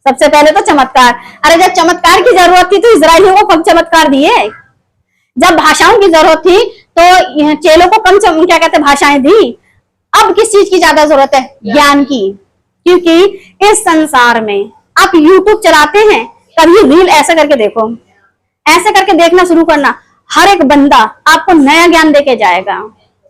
सबसे पहले तो चमत्कार। अरे जब चमत्कार की जरूरत थी तो इजरायलियों को कम चमत्कार दिए। जब भाषाओं की जरूरत थी तो चेलों को कम क्या कहते हैं, भाषाएं दी। अब किस चीज की ज्यादा जरूरत है? ज्ञान की। क्योंकि इस संसार में आप YouTube चलाते हैं, कभी रील ऐसा करके देखो, ऐसे करके देखना शुरू करना, हर एक बंदा आपको नया ज्ञान देके जाएगा।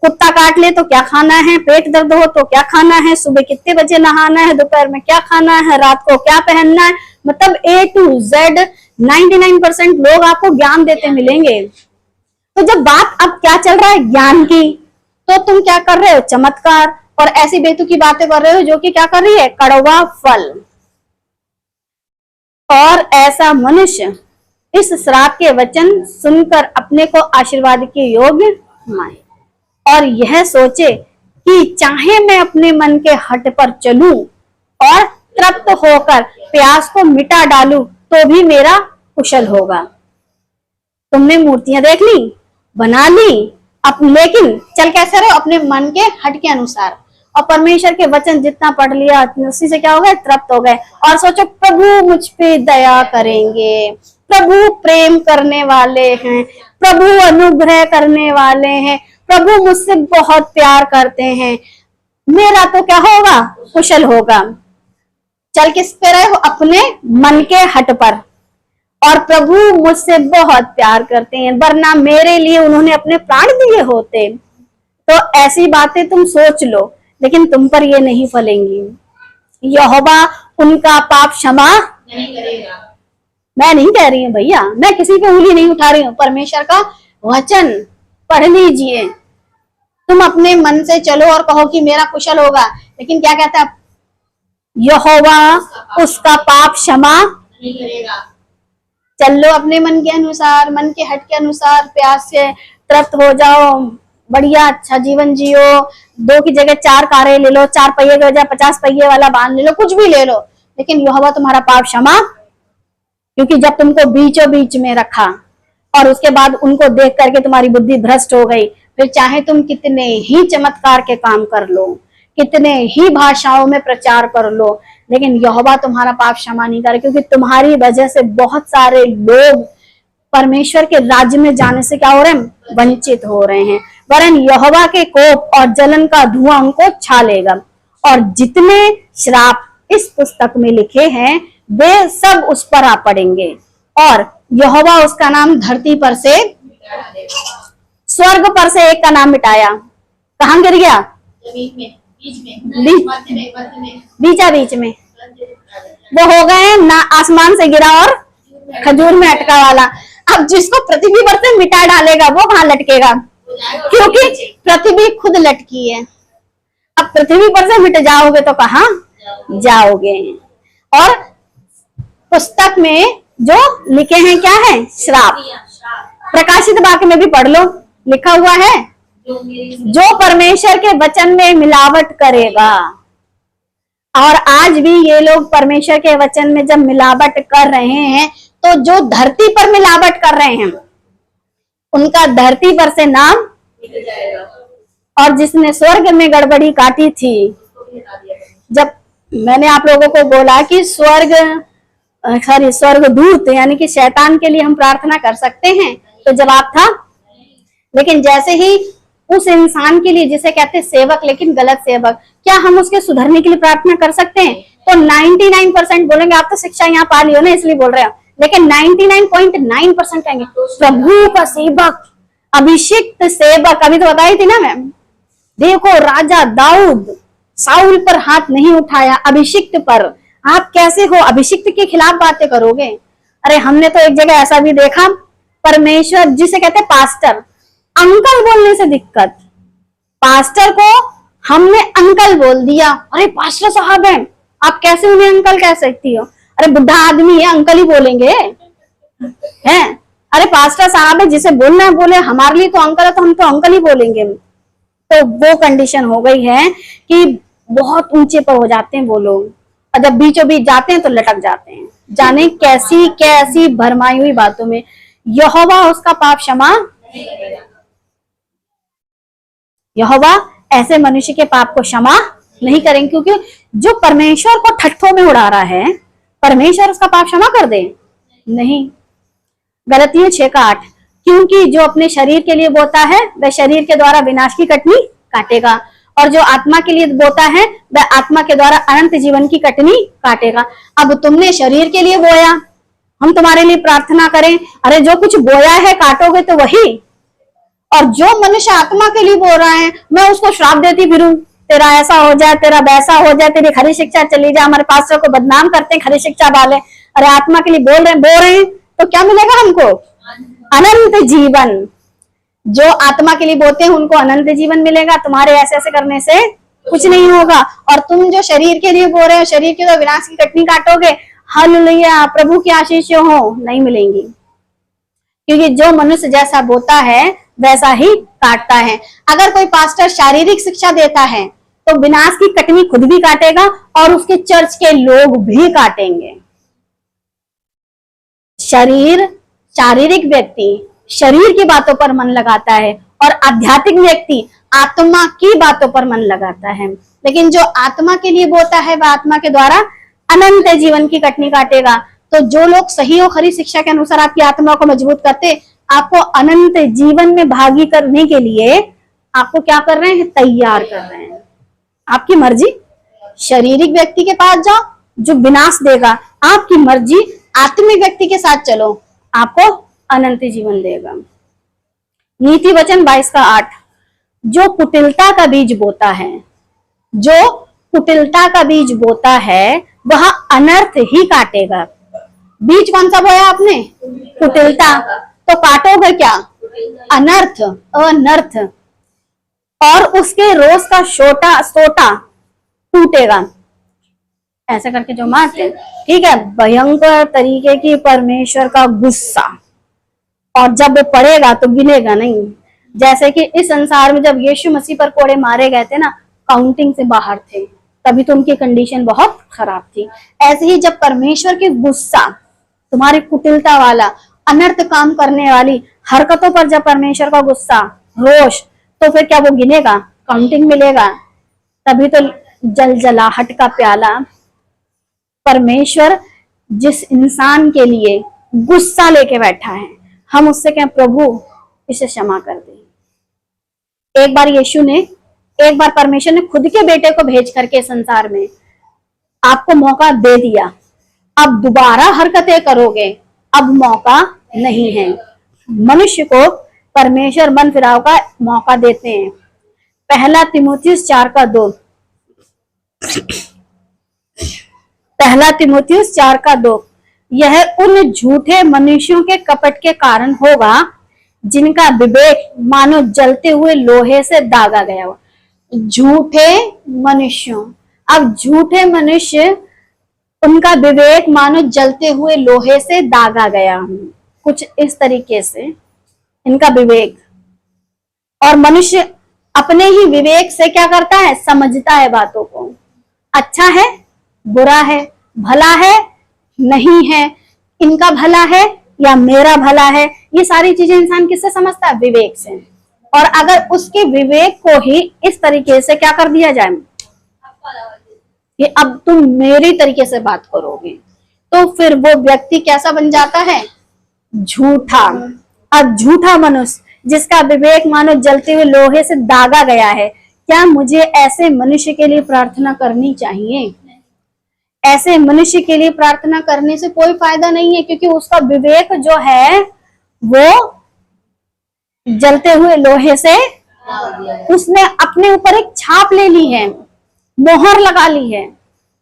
कुत्ता काट ले तो क्या खाना है, पेट दर्द हो तो क्या खाना है, सुबह कितने बजे नहाना है, दोपहर में क्या खाना है, रात को क्या पहनना है, मतलब A to Z 99% लोग आपको ज्ञान देते मिलेंगे। तो जब बात अब क्या चल रहा है? ज्ञान की, तो तुम क्या कर रहे हो? चमत्कार और ऐसी बेतुकी बातें कर रहे हो जो कि क्या कर रही है? कड़वा फल। और ऐसा मनुष्य इस श्राप के वचन सुनकर अपने को आशीर्वाद के योग्य माने और यह सोचे कि चाहे मैं अपने मन के हट पर चलूं और तृप्त होकर प्यास को मिटा डालूं तो भी मेरा कुशल होगा। तुमने मूर्तियां देख ली, बना ली, लेकिन चल कैसे रहे? अपने मन के हट के अनुसार। और परमेश्वर के वचन जितना पढ़ लिया उसी से क्या हो गए? तृप्त हो गए। और सोचो प्रभु मुझ पे दया करेंगे, प्रभु प्रेम करने वाले हैं, प्रभु अनुग्रह करने वाले हैं, प्रभु मुझसे बहुत प्यार करते हैं, मेरा तो क्या होगा? कुशल होगा। चल किस पे रहे हो? अपने मन के हट पर। और प्रभु मुझसे बहुत प्यार करते हैं, वरना मेरे लिए उन्होंने अपने प्राण दिए होते। तो ऐसी बातें तुम सोच लो, लेकिन तुम पर ये नहीं फलेंगी। यहोवा उनका पाप क्षमा नहीं करेगा। मैं नहीं कह रही हूँ भैया, मैं किसी पे उंगली नहीं उठा रही हूँ। परमेश्वर का वचन पढ़ लीजिए, तुम अपने मन से चलो और कहो कि मेरा कुशल होगा। लेकिन क्या कहता है? यहोवा उसका पाप क्षमा नहीं करेगा। चल लो अपने मन के अनुसार, मन के हट के अनुसार, प्यास से तृप्त हो जाओ, बढ़िया अच्छा जीवन जियो। 2 की जगह 4 कारें ले लो, 4 पहिए की वजह 50 पहिए वाला बांध ले लो, कुछ भी ले लो, लेकिन यहोवा तुम्हारा पाप क्षमा। क्योंकि जब तुमको बीचों बीच में रखा और उसके बाद उनको देख करके तुम्हारी बुद्धि भ्रष्ट हो गई, फिर चाहे तुम कितने ही चमत्कार के काम कर लो, कितने ही भाषाओं में प्रचार कर लो, लेकिन यहोवा तुम्हारा पाप क्षमा नहीं करे, क्योंकि तुम्हारी वजह से बहुत सारे लोग परमेश्वर के राज्य में जाने से क्या हो रहे हैं, वंचित हो रहे हैं। वरन यहोवा के कोप और जलन का धुआं उनको छा लेगा। और जितने श्राप इस पुस्तक में लिखे हैं वे सब उस पर आ पड़ेंगे, और यहोवा उसका नाम धरती पर से, स्वर्ग पर से एक का नाम मिटाया। कहां गिर गया? बीचा बीच में वो हो गए ना, आसमान से गिरा और खजूर में अटका वाला। अब जिसको पृथ्वी पर से मिटा डालेगा वो कहां लटकेगा, क्योंकि पृथ्वी खुद लटकी है। अब पृथ्वी पर से मिट जाओगे तो कहां जाओगे। और पुस्तक में जो लिखे हैं क्या है, श्राप। प्रकाशित वाक्य में भी पढ़ लो, लिखा हुआ है जो परमेश्वर के वचन में मिलावट करेगा। और आज भी ये लोग परमेश्वर के वचन में जब मिलावट कर रहे हैं, तो जो धरती पर मिलावट कर रहे हैं उनका धरती पर से नाम, और जिसने स्वर्ग में गड़बड़ी काटी थी, जब मैंने आप लोगों को बोला कि स्वर्गदूत यानी कि शैतान के लिए हम प्रार्थना कर सकते हैं, तो जवाब था लेकिन जैसे ही उस इंसान के लिए जिसे कहते हैं सेवक लेकिन गलत सेवक, क्या हम उसके सुधरने के लिए प्रार्थना कर सकते हैं? तो 99% बोलेंगे आप तो शिक्षा यहाँ पा लियो ना इसलिए बोल रहे हो, लेकिन 99.9% कहेंगे प्रभु का सेवक, अभिषिक्त सेवक। अभी तो बताई थी ना मैम, देखो राजा दाऊद साउल पर हाथ नहीं उठाया, अभिषिक्त पर। आप कैसे हो अभिषिक्त के खिलाफ बातें करोगे? अरे हमने तो एक जगह ऐसा भी देखा, परमेश्वर जिसे कहते हैं पास्टर, अंकल बोलने से दिक्कत, पास्टर को हमने अंकल बोल दिया। अरे पास्टर साहब हैं, आप कैसे उन्हें अंकल कह सकती हो? अरे बुढ़ा आदमी है, अंकल ही बोलेंगे हैं? अरे पास्टर साहब है, जिसे बोलना है बोले, हमारे लिए तो अंकल है तो हम तो अंकल ही बोलेंगे। तो वो कंडीशन हो गई है कि बहुत ऊंचे पर हो जाते हैं वो लोग, और जब बीचों बीच जाते हैं तो लटक जाते हैं, जाने कैसी कैसी भरमाई हुई बातों में। यहोवा उसका पाप क्षमा, यहोवा ऐसे मनुष्य के पाप को क्षमा नहीं करेंगे, क्योंकि जो परमेश्वर को ठट्ठों में उड़ा रहा है, परमेश्वर उसका पाप क्षमा कर दे? नहीं। गलतियों 6:8, क्योंकि जो अपने शरीर के लिए बोता है वह शरीर के द्वारा विनाश की कटनी काटेगा, और जो आत्मा के लिए बोता है वह आत्मा के द्वारा अनंत जीवन की कटनी काटेगा। अब तुमने शरीर के लिए बोया, हम तुम्हारे लिए प्रार्थना करें, अरे जो कुछ बोया है काटोगे तो वही। और जो मनुष्य आत्मा के लिए बोल रहा है, मैं उसको श्राप देती फिरूं, तेरा ऐसा हो जाए, तेरा वैसा हो जाए, तेरी खरी शिक्षा चली जाए। हमारे पास्टर को बदनाम करते हैं खरी शिक्षा वाले। अरे आत्मा के लिए बोल रहे हैं तो क्या मिलेगा हमको? अनंत जीवन। जो आत्मा के लिए बोलते हैं उनको अनंत जीवन मिलेगा, तुम्हारे ऐसे ऐसे करने से कुछ नहीं होगा। और तुम जो शरीर के लिए बोल रहे हो, शरीर की तो विनाश की कटनी काटोगे, हालेलुया, प्रभु की आशीष हो, नहीं मिलेंगी। क्योंकि जो मनुष्य जैसा बोता है वैसा ही काटता है। अगर कोई पास्टर शारीरिक शिक्षा देता है तो विनाश की कटनी खुद भी काटेगा और उसके चर्च के लोग भी काटेंगे। शारीरिक व्यक्ति शरीर की बातों पर मन लगाता है, और आध्यात्मिक व्यक्ति आत्मा की बातों पर मन लगाता है। लेकिन जो आत्मा के लिए बोता है वह आत्मा के द्वारा अनंत जीवन की कटनी काटेगा। तो जो लोग सही और खरी शिक्षा के अनुसार आपकी आत्मा को मजबूत करते, आपको अनंत जीवन में भागी करने के लिए आपको क्या कर रहे हैं? तैयार कर रहे हैं। आपकी मर्जी। शारीरिक व्यक्ति के पास जाओ जो विनाश देगा, आपकी मर्जी। आत्मिक व्यक्ति के साथ चलो, आपको अनंत जीवन देगा। नीति वचन 22:8, जो कुटिलता का बीज बोता है, जो कुटिलता का बीज बोता है वह अनर्थ ही काटेगा। बीज कौन सा बोया आपने? कुटिलता। तो काटोगे क्या? अनर्थ, अनर्थ। और उसके रोज का सोटा टूटेगा। ऐसा करके जो मारते, ठीक है, भयंकर तरीके की परमेश्वर का गुस्सा। और जब वो पड़ेगा तो गिनेगा नहीं। जैसे कि इस संसार में जब यीशु मसीह पर कोड़े मारे गए थे ना, काउंटिंग से बाहर थे, तभी तो उनकी कंडीशन बहुत खराब थी। ऐसे ही जब परमेश्वर की गुस्सा, तुम्हारी कुटिलता वाला, अनर्थ काम करने वाली हरकतों पर जब परमेश्वर का गुस्सा, रोष, तो फिर क्या वो गिनेगा? काउंटिंग मिलेगा? तभी तो जलजलाहट का प्याला परमेश्वर जिस इंसान के लिए गुस्सा लेके बैठा है, हम उससे कहें प्रभु इसे क्षमा कर दे। एक बार परमेश्वर ने खुद के बेटे को भेज करके संसार में आपको मौका दे दिया, अब दोबारा हरकतें करोगे, अब मौका नहीं है। मनुष्य को परमेश्वर मन फिराव का मौका देते हैं। पहला तीमुथियुस 4:2, पहला तीमुथियुस 4:2, यह उन झूठे मनुष्यों के कपट के कारण होगा जिनका विवेक मानो जलते हुए लोहे से दागा गया हो। झूठे मनुष्यों, अब झूठे मनुष्य उनका विवेक मानो जलते हुए लोहे से दागा गया, कुछ इस तरीके से इनका विवेक। और मनुष्य अपने ही विवेक से क्या करता है, समझता है बातों को, अच्छा है बुरा है, भला है नहीं है, इनका भला है या मेरा भला है, ये सारी चीजें इंसान किससे समझता है, विवेक से। और अगर उसके विवेक को ही इस तरीके से क्या कर दिया जाए कि अब तुम मेरी तरीके से बात करोगे, तो फिर वो व्यक्ति कैसा बन जाता है, झूठा। अब झूठा मनुष्य जिसका विवेक मानो जलते हुए लोहे से दागा गया है, क्या मुझे ऐसे मनुष्य के लिए प्रार्थना करनी चाहिए? ऐसे मनुष्य के लिए प्रार्थना करने से कोई फायदा नहीं है, क्योंकि उसका विवेक जो है वो जलते हुए लोहे से, उसने अपने ऊपर एक छाप ले ली है, मोहर लगा ली है।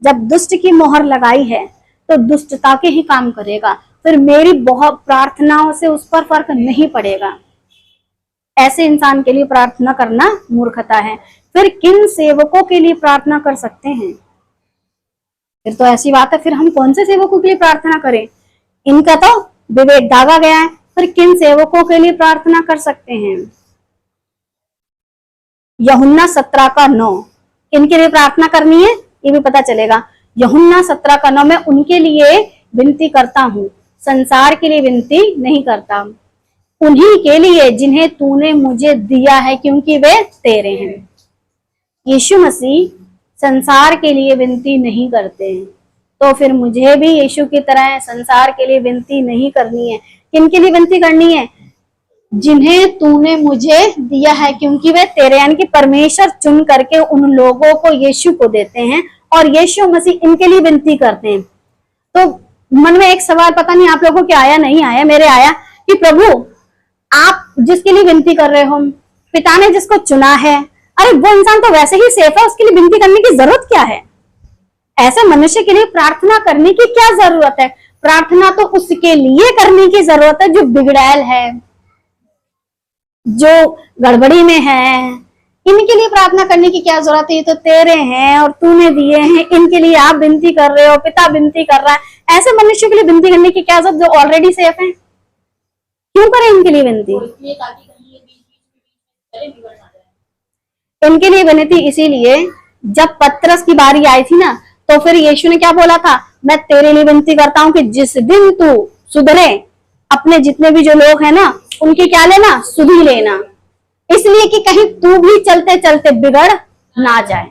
जब दुष्ट की मोहर लगाई है तो दुष्टता के ही काम करेगा, फिर मेरी बहुत प्रार्थनाओं से उस पर फर्क नहीं पड़ेगा। ऐसे इंसान के लिए प्रार्थना करना मूर्खता है। फिर किन सेवकों के लिए प्रार्थना कर सकते हैं? फिर तो ऐसी बात है, फिर हम कौन से सेवकों के लिए प्रार्थना करें? इनका तो विवेक दागा गया है, फिर किन सेवकों के लिए प्रार्थना कर सकते हैं? यूहन्ना 17:9, इनके लिए प्रार्थना करनी है, ये भी पता चलेगा। यूहन्ना 17:9 में उनके लिए विनती करता हूँ, संसार के लिए विनती नहीं करता, उन्हीं के लिए जिन्हें तूने मुझे दिया है, क्योंकि वे तेरे हैं। यीशु मसीह संसार के लिए विनती नहीं करते हैं, तो फिर मुझे भी यीशु की तरह संसार के लिए विनती नहीं करनी है। किनके लिए विनती करनी है? जिन्हें तूने मुझे दिया है, क्योंकि वे तेरे, यानी कि परमेश्वर चुन करके उन लोगों को यीशु को देते हैं और यीशु मसीह इनके लिए विनती करते हैं। तो मन में एक सवाल, पता नहीं आप लोगों के आया नहीं आया, मेरे आया कि प्रभु आप जिसके लिए विनती कर रहे हो, पिता ने जिसको चुना है, अरे वो इंसान तो वैसे ही सेफ है, उसके लिए विनती करने की जरूरत क्या है? ऐसे मनुष्य के लिए प्रार्थना करने की क्या जरूरत है? प्रार्थना तो उसके लिए करने की जरूरत है जो बिगड़ैल है, जो गड़बड़ी में है। इनके लिए प्रार्थना करने की क्या जरूरत है? ये तो तेरे हैं और तूने दिए हैं, इनके लिए आप विनती कर रहे हो, पिता विनती कर रहा है। ऐसे मनुष्य के लिए विनती करने की क्या जरूरत जो ऑलरेडी सेफ है? क्यों करें इनके लिए विनती? इनके लिए विनती इसीलिए, जब पतरस की बारी आई थी ना, तो फिर यीशु ने क्या बोला था, मैं तेरे लिए विनती करता हूं कि जिस दिन तू सुधरे, अपने जितने भी जो लोग हैं ना, उनकी क्या लेना, सुधि लेना, इसलिए कि कहीं तू भी चलते चलते बिगड़ ना जाए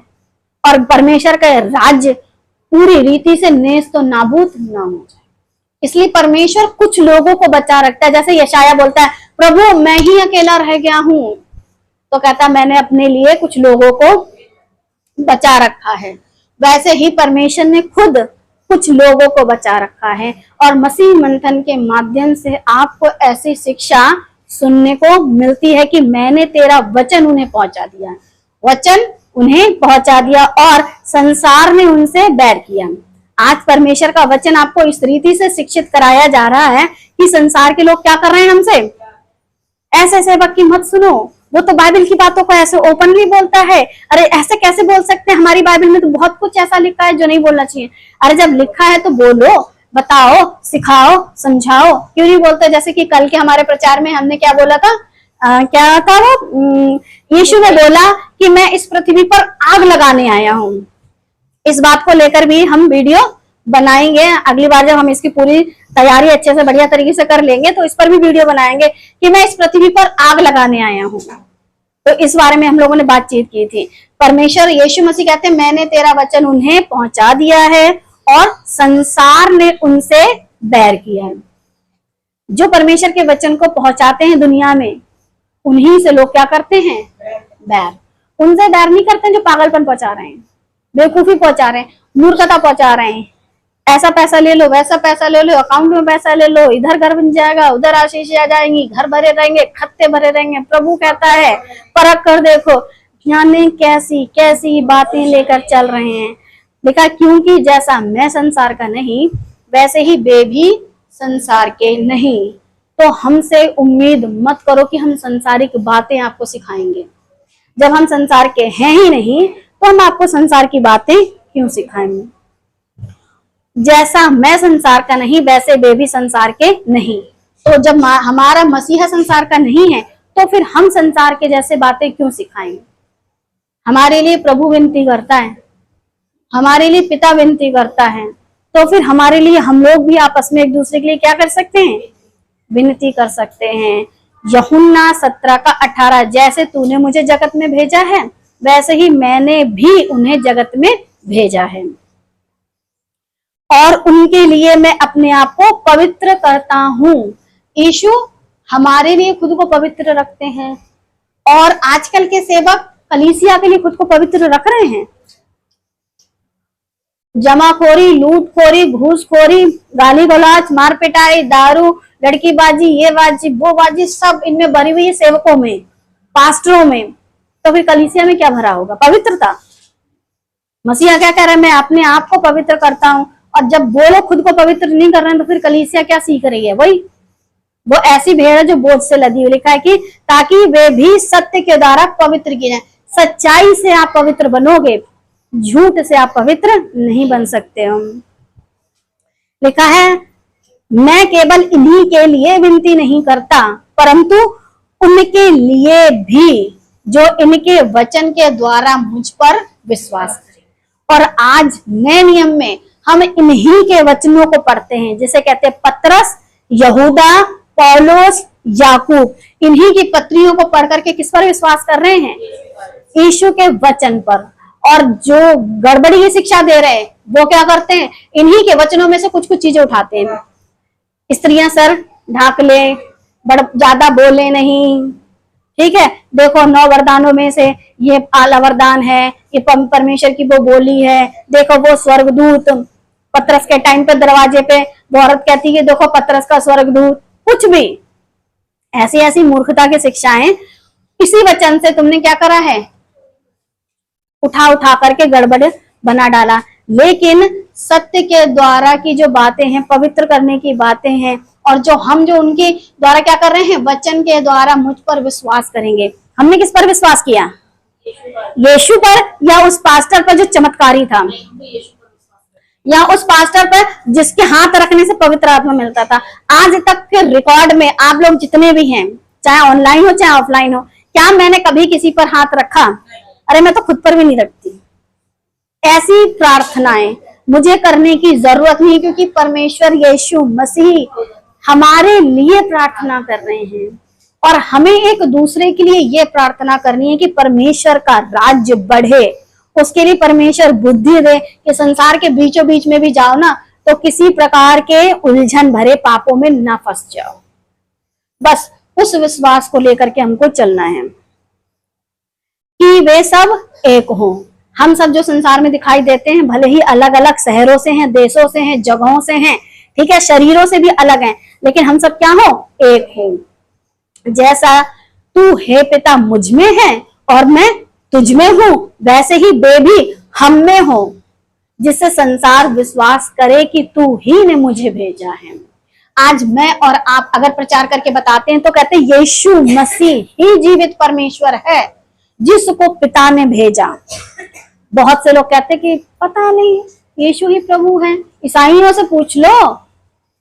और परमेश्वर का राज्य पूरी रीति से नेस्त तो नाबूद ना हो जाए। इसलिए परमेश्वर कुछ लोगों को बचा रखता है। जैसे यशाया बोलता है, प्रभु मैं ही अकेला रह गया हूं, तो कहता मैंने अपने लिए कुछ लोगों को बचा रखा है। वैसे ही परमेश्वर ने खुद कुछ लोगों को बचा रखा है और मसीह मंथन के माध्यम से आपको ऐसी शिक्षा सुनने को मिलती है कि मैंने तेरा वचन उन्हें पहुंचा दिया, वचन उन्हें पहुंचा दिया और संसार ने उनसे बैर किया। आज परमेश्वर का वचन आपको इस रीति से शिक्षित कराया जा रहा है कि संसार के लोग क्या कर रहे हैं हमसे, ऐसे सेवक की मत सुनो, वो तो बाइबल की बातों को ऐसे ओपनली बोलता है। अरे ऐसे कैसे बोल सकते हैं, हमारी बाइबल में तो बहुत कुछ ऐसा लिखा है जो नहीं बोलना चाहिए। अरे जब लिखा है तो बोलो, बताओ, सिखाओ, समझाओ, क्यों नहीं बोलते? जैसे कि कल के हमारे प्रचार में हमने क्या बोला था, क्या था वो, यीशु ने बोला कि मैं इस पृथ्वी पर आग लगाने आया हूं। इस बात को लेकर भी हम वीडियो बनाएंगे, अगली बार जब हम इसकी पूरी तैयारी अच्छे से बढ़िया तरीके से कर लेंगे तो इस पर भी वीडियो बनाएंगे कि मैं इस पृथ्वी पर आग लगाने आया हूं। तो इस बारे में हम लोगों ने बातचीत की थी। परमेश्वर यीशु मसीह कहते हैं मैंने तेरा वचन उन्हें पहुंचा दिया है और संसार ने उनसे बैर किया है। जो परमेश्वर के वचन को पहुंचाते हैं दुनिया में, उन्हीं से लोग क्या करते हैं? बैर। उनसे बैर नहीं करते हैं जो पागलपन पहुंचा रहे हैं, बेवकूफी पहुंचा रहे हैं, मूर्खता पहुंचा रहे हैं। ऐसा पैसा ले लो, वैसा पैसा ले लो, अकाउंट में पैसा ले लो, इधर घर बन जाएगा, उधर आशीष आ जाएंगी, घर भरे रहेंगे, खत्ते भरे रहेंगे। प्रभु कहता है परख कर देखो, जाने कैसी कैसी बातें लेकर चल रहे हैं। देखा, क्योंकि जैसा मैं संसार का नहीं, वैसे ही वे भी संसार के नहीं। तो हमसे उम्मीद मत करो कि हम संसारिक बातें आपको सिखाएंगे। जब हम संसार के हैं ही नहीं, तो हम आपको संसार की बातें क्यों सिखाएंगे? जैसा मैं संसार का नहीं, वैसे वे भी संसार के नहीं। तो जब हमारा मसीहा संसार का नहीं है, तो फिर हम संसार के जैसे बातें क्यों सिखाएंगे? हमारे लिए प्रभु विनती करता है, हमारे लिए पिता विनती करता है, तो फिर हमारे लिए हम लोग भी आपस में एक दूसरे के लिए क्या कर सकते हैं? विनती कर सकते हैं। यूहन्ना 17:18, जैसे तूने मुझे जगत में भेजा है, वैसे ही मैंने भी उन्हें जगत में भेजा है, और उनके लिए मैं अपने आप को पवित्र करता हूँ। यीशु हमारे लिए खुद को पवित्र रखते हैं, और आजकल के सेवक कलीसिया के लिए खुद को पवित्र रख रहे हैं। जमाखोरी, लूटखोरी, घूसखोरी, गाली गलौज, मार पिटाई, दारू, लड़कीबाजी, ये बाजी वो बाजी, सब इनमें भरी हुई है सेवकों में, पास्टरों में। तो फिर कलीसिया में क्या भरा होगा? पवित्रता। मसीहा क्या कह रहा है? मैं अपने आप को पवित्र करता हूं। और जब वो लोग खुद को पवित्र नहीं कर रहे हैं, तो फिर कलीसिया क्या सीख रही है? वही वो ऐसी भेड़ है जो बोझ से लदी हुई। लिखा है कि ताकि वे भी सत्य के द्वारा पवित्र किए जाए। सच्चाई से आप पवित्र बनोगे, झूठ से आप पवित्र नहीं बन सकते हो। लिखा है मैं केवल इन्हीं के लिए विनती नहीं करता, परंतु उनके लिए भी जो इनके वचन के द्वारा मुझ पर विश्वास करें। और आज नए नियम में हम इन्हीं के वचनों को पढ़ते हैं, जिसे कहते हैं पतरस, यहूदा, पौलुस, याकूब। इन्हीं की पत्रियों को पढ़ करके किस पर विश्वास कर रहे हैं? यीशु के वचन पर। और जो गड़बड़ी की शिक्षा दे रहे हैं, वो क्या करते हैं? इन्हीं के वचनों में से कुछ कुछ चीजें उठाते हैं। स्त्रियां सर ढाक ले, ज्यादा बोले नहीं, ठीक है। देखो 9 वरदानों में से ये आला वरदान है, ये परमेश्वर की वो बोली है। देखो वो स्वर्गदूत पतरस के टाइम पे दरवाजे पे वो औरत कहती है देखो पतरस का स्वर्गदूत। कुछ भी ऐसी ऐसी मूर्खता की शिक्षाएं इसी वचन से तुमने क्या करा है? उठा उठा करके गड़बड़ बना डाला। लेकिन सत्य के द्वारा की जो बातें हैं, पवित्र करने की बातें हैं, और जो उनके द्वारा क्या कर रहे हैं? वचन के द्वारा मुझ पर विश्वास करेंगे। हमने किस पर विश्वास किया? यीशु पर, या उस पास्टर पर जो चमत्कारी था, या उस पास्टर पर जिसके हाथ रखने से पवित्र आत्मा मिलता था। आज तक के रिकॉर्ड में आप लोग जितने भी हैं, चाहे ऑनलाइन हो चाहे ऑफलाइन हो, क्या मैंने कभी किसी पर हाथ रखा? अरे मैं तो खुद पर भी नहीं रखती। ऐसी प्रार्थनाएं मुझे करने की जरूरत नहीं, क्योंकि परमेश्वर यीशु मसीह हमारे लिए प्रार्थना कर रहे हैं। और हमें एक दूसरे के लिए ये प्रार्थना करनी है कि परमेश्वर का राज्य बढ़े। उसके लिए परमेश्वर बुद्धि दे कि संसार के बीचों बीच में भी जाओ ना, तो किसी प्रकार के उलझन भरे पापों में ना फंस जाओ। बस उस विश्वास को लेकर के हमको चलना है कि वे सब एक हों। हम सब जो संसार में दिखाई देते हैं, भले ही अलग अलग शहरों से हैं, देशों से हैं, जगहों से हैं, ठीक है, शरीरों से भी अलग हैं, लेकिन हम सब क्या हो? एक हो। जैसा तू हे पिता मुझ में है और मैं तुझ में हूं, वैसे ही वे भी हम में हो, जिससे संसार विश्वास करे कि तू ही ने मुझे भेजा है। आज मैं और आप अगर प्रचार करके बताते हैं तो कहते हैं यीशु मसीह ही जीवित परमेश्वर है जिसको पिता ने भेजा। बहुत से लोग कहते हैं कि पता नहीं यीशु ही प्रभु है। ईसाइयों से पूछ लो,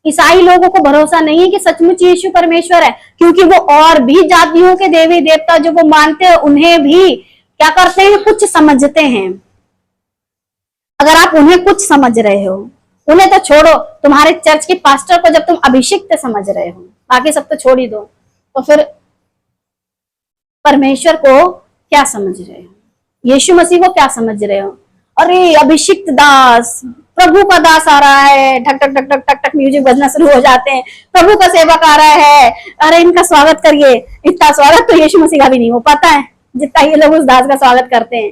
ईसाई लोगों को भरोसा नहीं है कि सचमुच यीशु परमेश्वर है, क्योंकि वो और भी जातियों के देवी देवता जो वो मानते हैं, उन्हें भी क्या करते हैं? कुछ समझते हैं। अगर आप उन्हें कुछ समझ रहे हो, उन्हें तो छोड़ो, तुम्हारे चर्च के पास्टर को जब तुम अभिषिक्त समझ रहे हो, बाकी सब तो छोड़ ही दो, तो फिर परमेश्वर को क्या समझ रहे हो, यीशु मसीह को क्या समझ रहे हो? अरे अभिषिक्त दास, प्रभु का दास आ रहा है, ठक ठक ठक ठक ठक ठक म्यूजिक बजना शुरू हो जाते हैं, प्रभु का सेवक आ रहा है, अरे इनका स्वागत करिए। इतना स्वागत तो यीशु मसीह का भी नहीं हो पाता है जितना ये लोग उस दास का स्वागत करते हैं।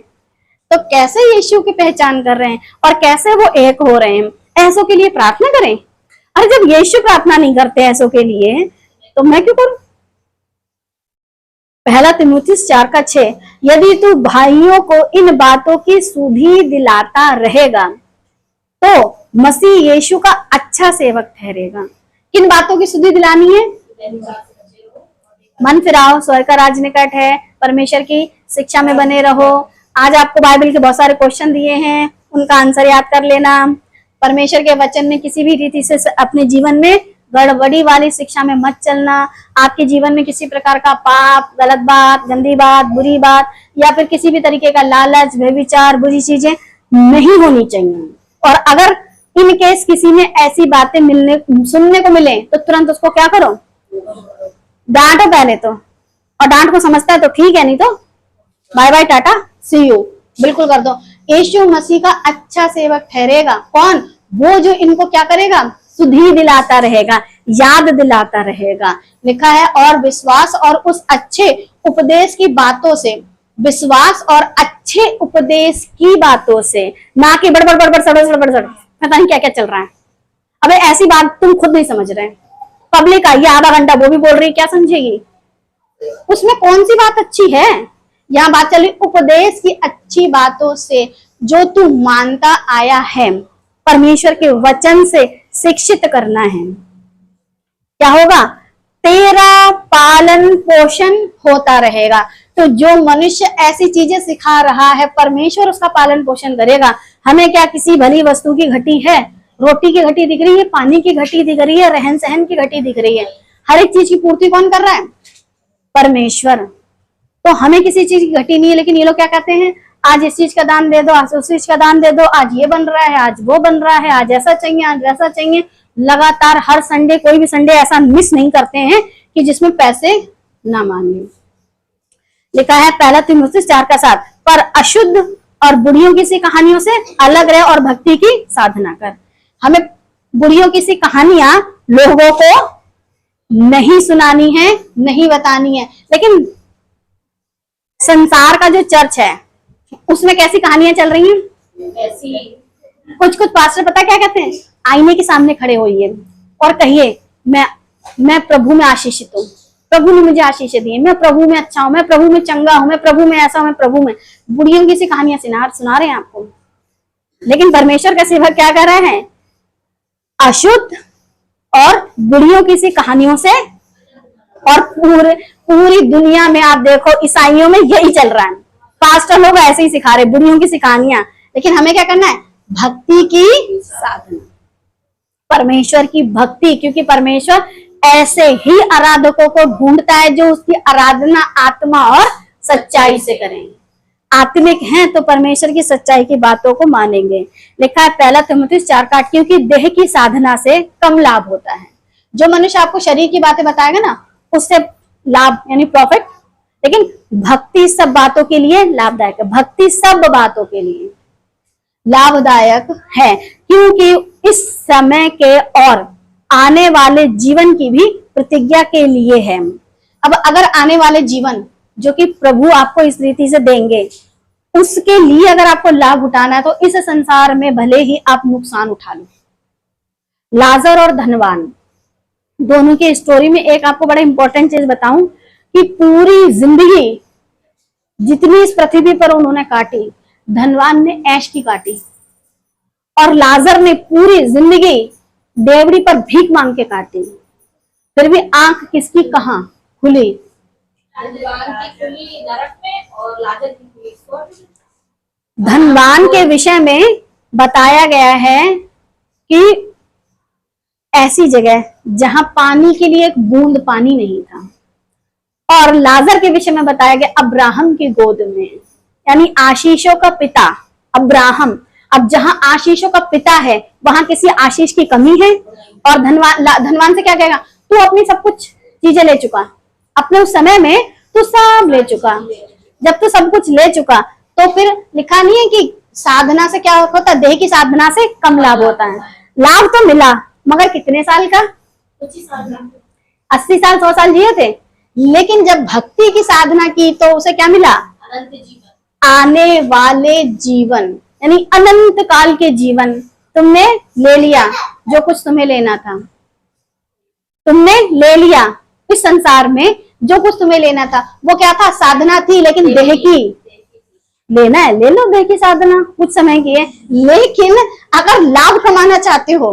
तो कैसे यीशु की पहचान कर रहे हैं और कैसे वो एक हो रहे हैं? ऐसों के लिए प्रार्थना करें। अरे जब यीशु प्रार्थना नहीं करते ऐसों के लिए तो मैं क्यों करूं? पहला तीमुथियुस 4:6, यदि तू भाइयों को इन बातों की सुधि दिलाता रहेगा तो मसीह यीशु का अच्छा सेवक ठहरेगा। किन बातों की सुधि दिलानी है? मन फिराओ, स्वर्ग का राज निकट है, परमेश्वर की शिक्षा में बने रहो। आज आपको बाइबल के बहुत सारे क्वेश्चन दिए हैं, उनका आंसर याद कर लेना। परमेश्वर के वचन में किसी भी रीति से अपने जीवन में गड़बड़ी वाली शिक्षा में मत चलना। आपके जीवन में किसी प्रकार का पाप, गलत बात, गंदी बात, बुरी बात या फिर किसी भी तरीके का लालच, व्यभिचार, बुरी चीजें नहीं होनी चाहिए। और अगर इन केस किसी में ऐसी बातें सुनने को मिले तो तुरंत उसको क्या करो? डांटो पहले तो, और डांट को समझता है तो ठीक है, नहीं तो bye bye tata see you बिल्कुल कर दो। यीशु मसीह का अच्छा सेवक ठहरेगा कौन? वो जो इनको क्या करेगा? सुधि दिलाता रहेगा, याद दिलाता रहेगा। लिखा है और विश्वास और उस अच्छे उपदेश की बातों से, विश्वास और अच्छे उपदेश की बातों से, ना कि बड़बड़ बड़बड़ सड़बड़ सड़बड़ सड़, पता नहीं क्या क्या चल रहा है। अबे ऐसी बात तुम खुद नहीं समझ रहे, पब्लिक आई है आधा घंटा वो भी बोल रही, क्या समझेगी? उसमें कौन सी बात अच्छी है? यहाँ बात चल रही उपदेश की अच्छी बातों से, जो तू मानता आया है, परमेश्वर के वचन से शिक्षित करना है। क्या होगा? तेरा पालन पोषण होता रहेगा। तो जो मनुष्य ऐसी चीजें सिखा रहा है, परमेश्वर उसका पालन पोषण करेगा। हमें क्या किसी भली वस्तु की घटी है? रोटी की घटी दिख रही है, पानी की घटी दिख रही है, रहन सहन की घटी दिख रही है। हर एक चीज की पूर्ति कौन कर रहा है? परमेश्वर। तो हमें किसी चीज की घटी नहीं है, लेकिन ये लोग क्या कहते हैं? आज इस चीज का दान दे दो, आज उस चीज का दान दे दो, आज ये बन रहा है, आज वो बन रहा है, आज ऐसा चाहिए, आज वैसा चाहिए। लगातार हर संडे, कोई भी संडे ऐसा मिस नहीं करते हैं कि जिसमें पैसे ना मांगे। लिखा है पहला तीमुथियुस 4:7, पर अशुद्ध और बुढ़ियों की सी कहानियों से अलग रहे और भक्ति की साधना कर। हमें बुढ़ियों की सी कहानियां लोगों को नहीं सुनानी है, नहीं बतानी है। लेकिन संसार का जो चर्च है उसमें कैसी कहानियां चल रही हैं? ऐसी कुछ पास्टर पता क्या कहते हैं? आईने के सामने खड़े होइए और कहिए मैं प्रभु में आशीषित हूँ, प्रभु ने मुझे आशीष दी है, मैं प्रभु में अच्छा हूँ, मैं प्रभु में चंगा हूँ, मैं प्रभु में ऐसा हूँ, मैं प्रभु में। बुढ़ियों की सी कहानियां सुना रहे हैं आपको। लेकिन परमेश्वर का सेवक क्या कर रहे हैं? अशुद्ध और बुढ़ियों की सी कहानियों से, और पूरी दुनिया में आप देखो ईसाइयों में यही चल रहा है। पास्टर लोग ऐसे ही सिखा रहे बुढ़ियों की सी कहानियां। लेकिन हमें क्या करना है? भक्ति की साधना, परमेश्वर की भक्ति। क्योंकि परमेश्वर ऐसे ही आराधकों को ढूंढता है जो उसकी आराधना आत्मा और सच्चाई से करें। आत्मिक हैं तो परमेश्वर की सच्चाई की बातों को मानेंगे। लिखा है पहला तीमुथियुस 4:8, क्योंकि देह की साधना से कम लाभ होता है। जो मनुष्य आपको शरीर की बातें बताएगा ना, उससे लाभ यानी प्रॉफिट, लेकिन भक्ति सब बातों के लिए लाभदायक है। भक्ति सब बातों के लिए लाभदायक है, क्योंकि इस समय के और आने वाले जीवन की भी प्रतिज्ञा के लिए है। अब अगर आने वाले जीवन जो कि प्रभु आपको इस रीति से देंगे, उसके लिए अगर आपको लाभ उठाना है तो इस संसार में भले ही आप नुकसान उठा लो। लाजर और धनवान दोनों की स्टोरी में एक आपको बड़ा इंपॉर्टेंट चीज बताऊं कि पूरी जिंदगी जितनी इस पृथ्वी पर उन्होंने काटी, धनवान ने ऐश की काटी और लाजर ने पूरी जिंदगी डेवड़ी पर भीख मांग के काटी। फिर भी आंख किसकी कहां खुली? धनवान की खुली नरक में और लाजर की खुली स्वर्ग में। धनवान के विषय में बताया गया है कि ऐसी जगह जहां पानी के लिए एक बूंद पानी नहीं था, और लाजर के विषय में बताया गया अब्राहम की गोद में, यानी आशीषों का पिता अब्राहम। अब जहां आशीषों का पिता है वहां किसी आशीष की कमी है? और धनवान से क्या कहेगा? तू अपनी सब कुछ चीजें ले चुका, अपने उस समय में तू सब ले चुका। जब तू सब कुछ ले चुका तो फिर लिखा नहीं है कि साधना से क्या होता है, देह की साधना से कम लाभ होता है। लाभ तो मिला मगर कितने साल का, 80 साल 100 साल जिए थे। लेकिन जब भक्ति की साधना की तो उसे क्या मिला, अनंत जीवन, आने वाले जीवन, यानी अनंत काल के जीवन तुमने ले लिया। जो कुछ तुम्हें लेना था तुमने ले लिया। इस संसार में जो कुछ तुम्हें लेना था वो क्या था, साधना थी, लेकिन देह की लेना है, ले लो देह की साधना, कुछ समय की है। लेकिन अगर लाभ कमाना चाहते हो,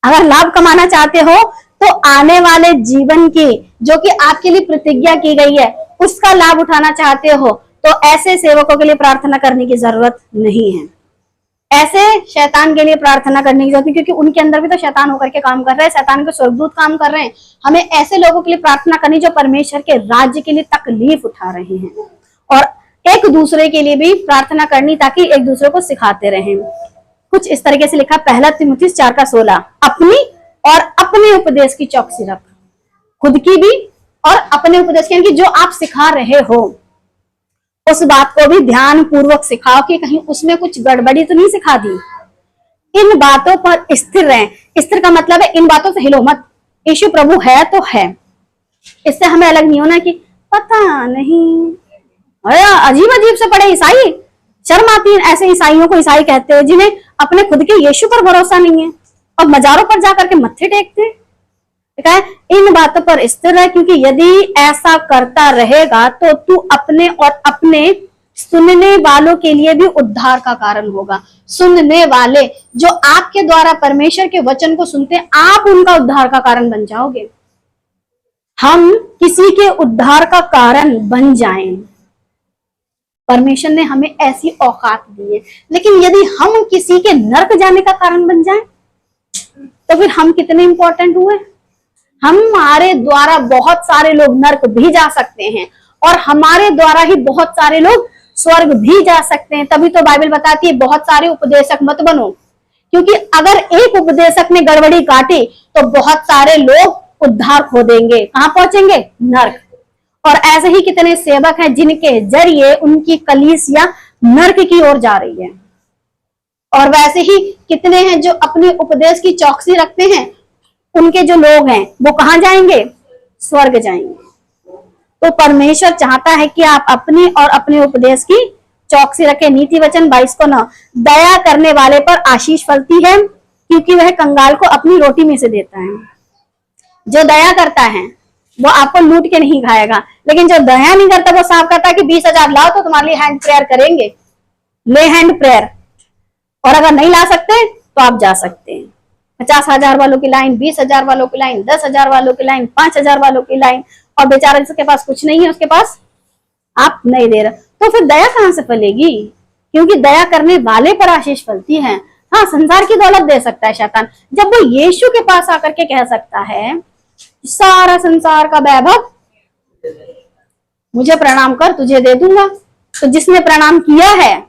अगर लाभ कमाना चाहते हो तो आने वाले जीवन की, जो कि आपके लिए प्रतिज्ञा की गई है, उसका लाभ उठाना चाहते हो तो ऐसे सेवकों के लिए प्रार्थना करने की जरूरत नहीं है। ऐसे शैतान के लिए प्रार्थना करने की जरूरत नहीं, क्योंकि उनके अंदर भी तो शैतान होकर के काम कर रहे हैं, शैतान के स्वर्गदूत काम कर रहे हैं। हमें ऐसे लोगों के लिए प्रार्थना करनी जो परमेश्वर के राज्य के लिए तकलीफ उठा रहे हैं, और एक दूसरे के लिए भी प्रार्थना करनी ताकि एक दूसरे को सिखाते रहें। कुछ इस तरीके से लिखा, 1 तीमुथियुस 4:16, अपनी और अपने उपदेश की चौकसी रख। खुद की भी और अपने उपदेश की, यानी कि जो आप सिखा रहे हो उस बात को भी ध्यान पूर्वक सिखाओ कि कहीं उसमें कुछ गड़बड़ी तो नहीं सिखा दी। इन बातों पर स्थिर रहें। स्थिर का मतलब है इन बातों से हिलो मत। यीशु प्रभु है तो है, इससे हमें अलग नहीं होना कि पता नहीं, अजीब अजीब से पड़े ईसाई, शर्म आती है ऐसे ईसाइयों को ईसाई कहते हैं जिन्हें अपने खुद के यीशु पर भरोसा नहीं है और मजारों पर जाकर के मत्थे टेकते हैं। इन बातों पर स्थिर है, क्योंकि यदि ऐसा करता रहेगा तो तू अपने और अपने सुनने वालों के लिए भी उद्धार का कारण होगा। सुनने वाले जो आपके द्वारा परमेश्वर के वचन को सुनते हैं, आप उनका उद्धार का कारण बन जाओगे। हम किसी के उद्धार का कारण बन जाएं, परमेश्वर ने हमें ऐसी औकात दी है। लेकिन यदि हम किसी के नरक जाने का कारण बन जाएं तो फिर हम कितने इंपॉर्टेंट हुए। हमारे द्वारा बहुत सारे लोग नरक भी जा सकते हैं और हमारे द्वारा ही बहुत सारे लोग स्वर्ग भी जा सकते हैं। तभी तो बाइबल बताती है बहुत सारे उपदेशक मत बनो, क्योंकि अगर एक उपदेशक ने गड़बड़ी काटी तो बहुत सारे लोग उद्धार खो देंगे, कहां पहुंचेंगे, नरक। और ऐसे ही कितने सेवक हैं जिनके जरिए उनकी कलीसिया नरक की ओर जा रही है, और वैसे ही कितने हैं जो अपने उपदेश की चौकसी रखते हैं, उनके जो लोग हैं वो कहां जाएंगे, स्वर्ग जाएंगे। तो परमेश्वर चाहता है कि आप अपने और अपने उपदेश की चौकसी रखें। नीति वचन 22:9, दया करने वाले पर आशीष फलती है क्योंकि वह कंगाल को अपनी रोटी में से देता है। जो दया करता है वो आपको लूट के नहीं खाएगा, लेकिन जो दया नहीं करता वो साफ करता है कि 20,000 लाओ तो तुम्हारे लिए हैंड प्रेयर करेंगे, ले हैंड प्रेयर। और अगर नहीं ला सकते तो आप जा सकते हैं। 50,000 वालों की लाइन, 20,000 वालों की लाइन, 10,000 वालों की लाइन, 5,000 वालों की लाइन, और बेचारा जिसके पास कुछ नहीं है उसके पास आप नहीं दे रहे, तो फिर दया कहां से फलेगी। क्योंकि दया करने वाले पर आशीष फलती है। हाँ, संसार की दौलत दे सकता है शैतान, जब वो यीशु के पास आकर के कह सकता है सारा संसार का वैभव मुझे प्रणाम कर, तुझे दे दूंगा, तो जिसने प्रणाम किया है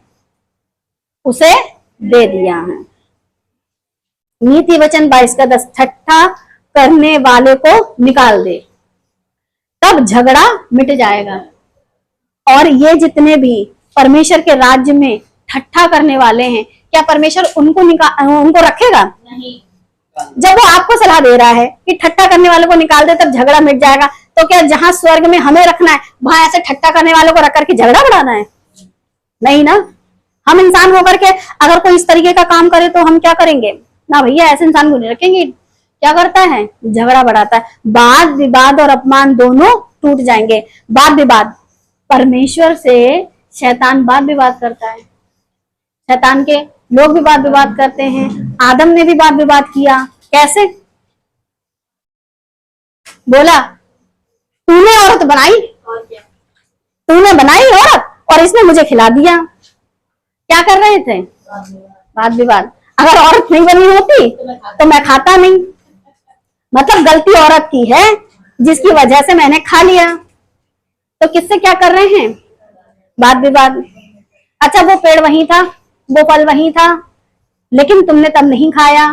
उसे दे दिया है। नीति वचन 22:10, ठट्ठा करने वाले को निकाल दे, तब झगड़ा मिट जाएगा। और ये जितने भी परमेश्वर के राज्य में ठट्ठा करने वाले हैं, क्या परमेश्वर उनको रखेगा? नहीं। जब वो आपको सलाह दे रहा है कि ठट्ठा करने वालों को निकाल दे तब झगड़ा मिट जाएगा, तो क्या जहां स्वर्ग में हमें रखना है वहां ऐसे ठट्ठा करने वालों को रख करके झगड़ा बढ़ाना है? नहीं ना। हम इंसान होकर के अगर कोई इस तरीके का काम करे तो हम क्या करेंगे? ना भैया, ऐसे इंसान को नहीं रखेंगे। क्या करता है? झगड़ा बढ़ाता है। वाद विवाद और अपमान दोनों टूट जाएंगे। वाद विवाद, परमेश्वर से शैतान वाद विवाद करता है, शैतान के लोग भी वाद विवाद करते हैं। आदम ने भी वाद विवाद किया। कैसे? बोला तूने औरत बनाई, और क्या? तूने बनाई औरत और इसने मुझे खिला दिया। क्या कर रहे थे? वाद विवाद। अगर औरत नहीं बनी होती तो मैं खाता नहीं, मतलब गलती औरत की है जिसकी वजह से मैंने खा लिया। तो किससे क्या कर रहे हैं? वाद विवाद। अच्छा, वो पेड़ वहीं था, वो फल वहीं था, लेकिन तुमने तब नहीं खाया।